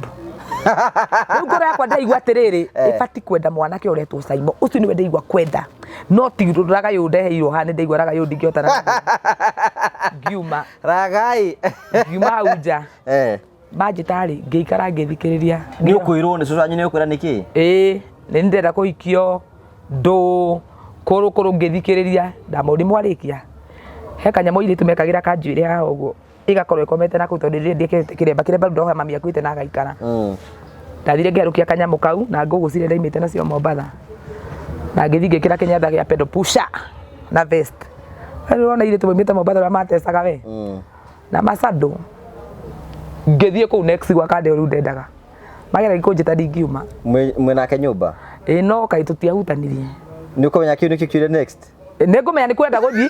riu ngoro yakwa ndaigua atiriri ibati kwenda mwanake uretwo Saimo ucio niwe ndaigua kwenda no ti ragai undeheirwo ha ni ndaigua ragai ndingiotana ngiuma ragai ngiuma hauja majitari ngeikara ngithikiriria ni ukwirwo ni cucanyu ni ukwira niki ni ndenda kuhikio ndu kuru ngithikiriria ndamuri mwarikia he kanyamo iritu mekagira kanjuire ha uguo igakorwo ikomete na kuto ndiri ndikete kiremba kiremba ndo mami akuite na gaikara ndathire ngerukia kanyamu kau na ngugu cire ndaimite nacio Mombatha na ngithi ngikira kinyatha gia pedo pusha na vest urona iritu mimite Mombatha ra matesaga we na masado ngithie ku next gwa Kadeo riu ndendaga magera ikunjita ndingiuma nake nyumba no kai tutiahutanirie ni ukomenya kiu nikio kiure next ningumenya ni kwenda guthi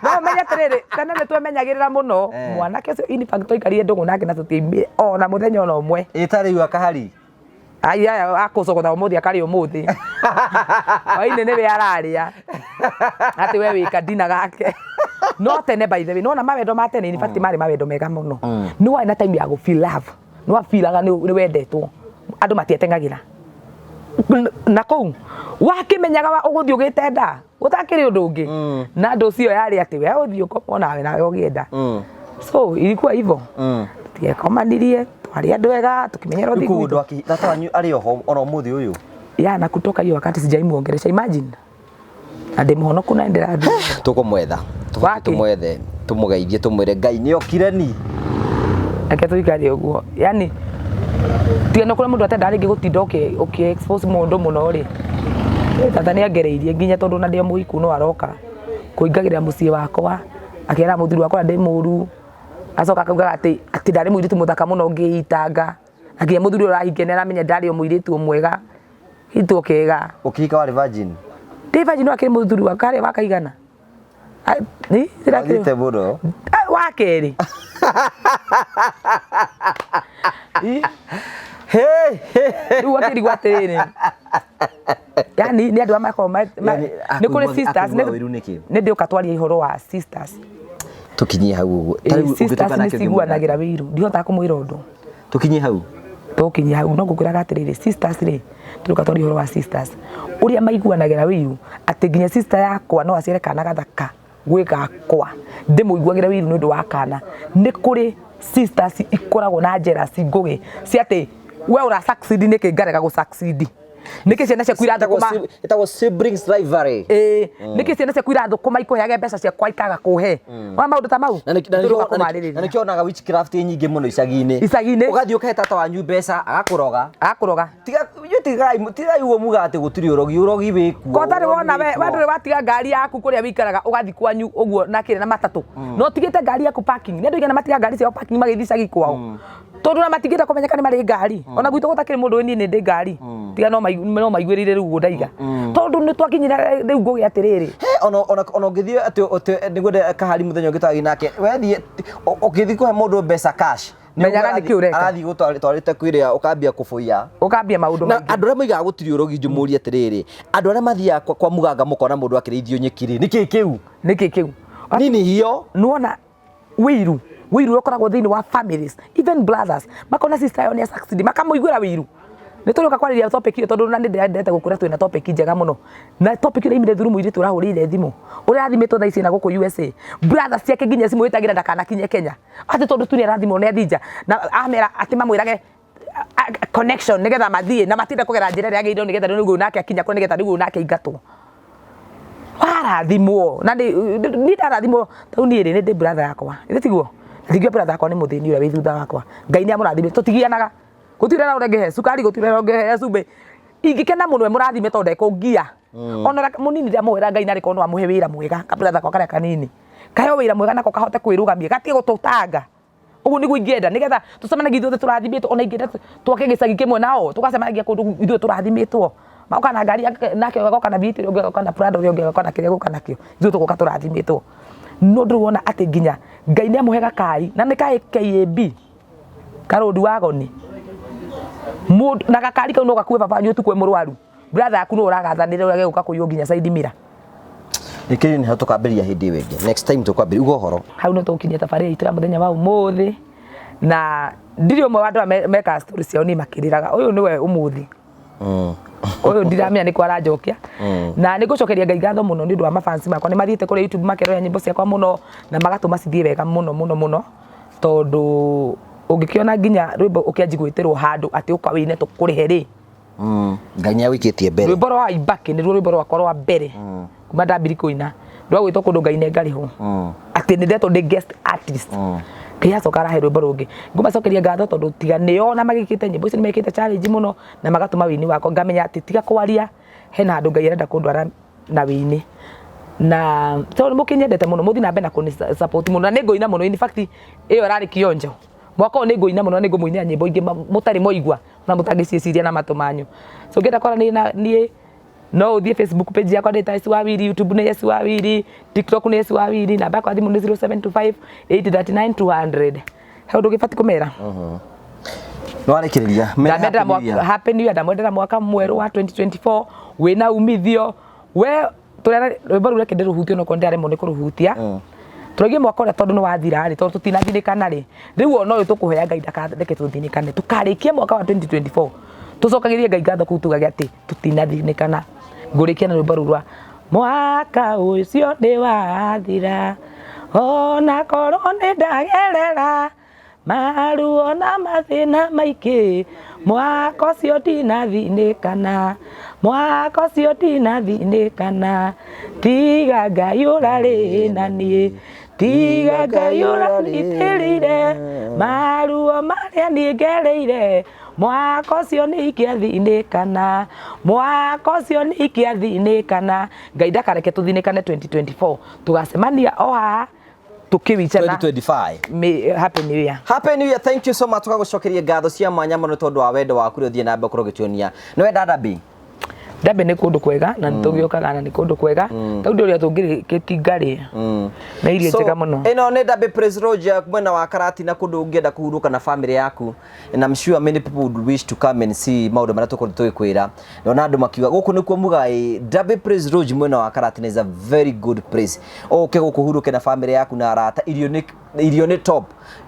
no menya tiriri kana ni twemenyagirira muno mwanake ucio in fact toikarie ndungu nake na tutiimire ona muthenya ona umwe itari yu akahari aya akucogotha umuthi akari umuthi waine ni we araria ati we wika dina gake no tene by the way no na mawendo ma tene in fact mari mawendo mega muno ni wa na time ya go feel love no afilaga ni wendetwo andu matietengagira na kou wakimenyaga wa uguthi ugite nda utakiri undu ungi na ndu cio yari ati we uthi uko nawe nawe ugienda so ilikuwa hivyo tiekomanirie twari andu ega tukimenyera uthi kundu tata wanyu ari oho ona umuthi uyu ya na kutoka hiyo wakati sijaimuongelesha imagine ande muhonoku na endera tukumwetha tumwethe tumugeithie tumwire Ngai ni okire ni ake tuikari uguo yani tiano kule mundu atenda ringi gutinda expose mundu muno ri tata ni agereirie nginya tondu na ndio muhiku no aroka kuingagira mucii wakwa akera muthuri wakwa ndi muru acoka akauga ati ndari muiritu muthaka muno ngiitanga akia muthuri urahikenera menya ndari muiritu mwega hitu kega ukihika wari virgin ndi virgin wakiri muthuri wakare wakaigana ni sirakite buro wakeri hey wakiri gwatirire yani ni andu amako ni kuri sisters ni ndio katwaria ihoro wa sisters tukinyie hau uguo sisters ni ciguanagira wiru ndihota kumwira undu tukinyie hau no ngukuraga atiriri sisters ri tukatwaria ihoro wa sisters uria maiguanagira wiru ati nginya sister yakwa no aciare kana gathaka gwikakwa ndimuiguagira wiru nundu wa kana ni kuri sisters ikoragwo na njera cingugi ci ati we ura succeed ni kingarega gu succeed niki ciana ciaku irathukuma itagwo siblings rivalry niki ciana ciaku irathukuma ikuheage mbeca ciakwa ikaga kuhe wa maundu ta mau na nikionaga witchcraft nyingi muno icagi-ini ugathii ukahe tata wanyu mbeca agakuroga tigai uguo muga ati gutiri urogi wiku ko tari wona we nduri watiga ngari yaku kuria wikaraga ugathi kwanyu uguo na kire na matatu no tigite ngari yaku parking ni andu igana matiga ngari ciao parking magithi icagi kwao tondu na matigite kumenyeka ni mari ngari ona gwitu gutakiri mundu ni ndi ngari tiga no maiguirire riu ndaiga tondu ni twakinyira riu ngugi atiriri ona ngithii ati niguo kahari muthenya ngitagi nake wethi ukithi kuhe mundu mbeca cash menyaga ni kiureka arathi gutwarite kwiria ukambia kufuia maundu na andu aria moigaga gutiri urogi njumurie atiriri andu aria mathiaga kwa muganga mukona mundu akirithio nyikiri niki kiu nini hiyo nuona wiru ukoragwo thiini wa families even brothers makona sister yao ni succeed makamuiguira wiru nituruka kwariria topic iyo tondu na ndendete gukura twina topic njega muno na topic ile imire thuru muiri turahurire thimu uria athimitwo thaisi na guku USA brothers ciake nginya cimu itagira ndakanakinye Kenya ati tondu tu ni arathimo ne Adija na amera ati mamwirage connection nigetha mathie na matinde kugera njira ria giindo nigetha niguo nake akinya ko nigetha niguo nake ingatwo arathimo na ni ndarathimo tau ni ri ndi brother yakwa itiguo ndigio brother yakwa ni muthini uria wi thutha wakwa Ngai ni amurathime tutigianaga gutirera urengehe sukari gutirera urengehe cumbi ingikena muno murathime tonde kungia ona munini ria mwera Ngai nari kono amuhe wira mwega kabla thako kare kanini kayo wira mwega nako kahote kwirugamia gatie gututanga ugu niguo ingienda nigetha tucemanagia ithuothe turathimitwo ona ingienda twake gicagi kimwe nao tukacemanagia kundu ithuothe turathimitwo mauka na ngari nake goka na biti goka na Prado goka na kire goka nakio ithuothe tugoka turathimitwo no nduona ati nginya Ngai ni amuhega kai na ni kai KAB karodu wagoni mud na gakari kau no gakue baba nyu tukwe murwaru brother yaku no uragathanire urage guka kuyo nginya side mira ikiri ni hatukambiria hindi wengi next time tukwambiria ugo horo hau no tukinyia tafari itira muthenya wa umuthi na ndiri umwe wa andu meka stories ciao ni makiriraga uyu niwe umuthi uyu ndiramenya ni kwara njokia na nigucokeria Ngai ngatho muno ni ndu wa mafansi makwa ni mathiite kuri YouTube makeroya nyimbo ciakwa muno na magatuma cithie wega muno tondu ungikiona nginya rwimbo ukianjigwitirwo handu ati ukawine tukurihe ri Ngai ni awikitie mbere rwimbo rwa ibaki ni rwimbo rwakwa rwa mbere kuma ndambiri kuina rwa gwitwo kundu Ngai ne ngariho ati ni ndeto ndi guest artist kia coka rahe rwimbo rungi ngumacokeria ngatho tondu tiga niona magikite nyimbo ici ni mekite challenge muno na magatuma wini wako ngamenya ati tiga kwaria hena handu Ngai arenda kundwara na wini na tondu mukinyendete muno muthi na mbena kuni support muno na ni ngoina muno in fact iyo rari kionjo mwako ni ngoina muno ni ngumuinia nyimbo ingi mutari moigwa na mutangiciria na matumanyu so ngenda kora ni no uthie Facebook page yakwa ndeta Yesu Wawiri, YouTube ni Yesu Wawiri, TikTok ni Yesu Wawiri, namba yakwa thimu ni 0725 839 200 he undu gibati kumera no arekereria happy new year ndamwendera mwaka mweru wa 2024 wina umithio we turera rwimbo rureke ndiruhutio no konde are mo ni kuruhutia turagie mwaka uria tondu ni wathira ri tondu tutinathirikana ri riu ona uyu tukuhea Ngai ndakandeke tuthinikane tukarikia mwaka wa 2024 tucokagirie Ngai ngatho kuu tugage ati tutinathirikana ngurikia na rwimbo rurwa mwaka ucio ni wathira ona korwo ni ndagerera maruo na mathina maingĩ mwaka ũcio ndinathinĩkana mwaka ũcio ndinathinĩkana tiga Ngai ũrarĩ na niĩ tiga Ngai ũranyitĩrĩire maruo marĩa niĩ ngereire mwaka ũcio nĩ ingĩathinĩkana mwaka ũcio nĩ ingĩathinĩkana Ngai ndakareke tũthinĩkane 2024 tugacemania o haha tukiwichana 2025 happy new year. Happy new year. Thank you so much tugagucokeria ngatho cia mwanya muno tondu wa wendo waku ri uthie na mbe kurogituonia no wenda Dabi Dabi ni kundu kwega na nitugiokaga na ni kundu kwega tondu uria tungirikingari na irio njega muno ino ni Dabi Praise Roger mwena wa Karati na kundu ungienda kuhuruka na family yaku and I'm sure many people would wish to come and see maundu maria tukwira na andu makiuga guku nikuo mugai Dabi Praise Roger mwena wa Karati is a very good place okay gukuhuruke na family yaku na arata irio ni top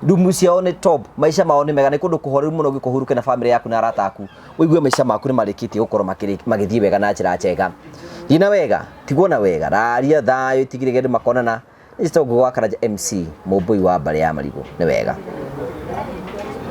rumu ciao ni top maisha mao ni mega ni kundu kuhoreru muno gikuhuruke na family yaku na arata aku uigue maisha maku ni marikitie gukorwo magithie wega na njira njega ina wega tigona wega raria thayo tigire gendu makonana isto gwa Karaja MC Mubui wa Mbale ya Marigo ni wega.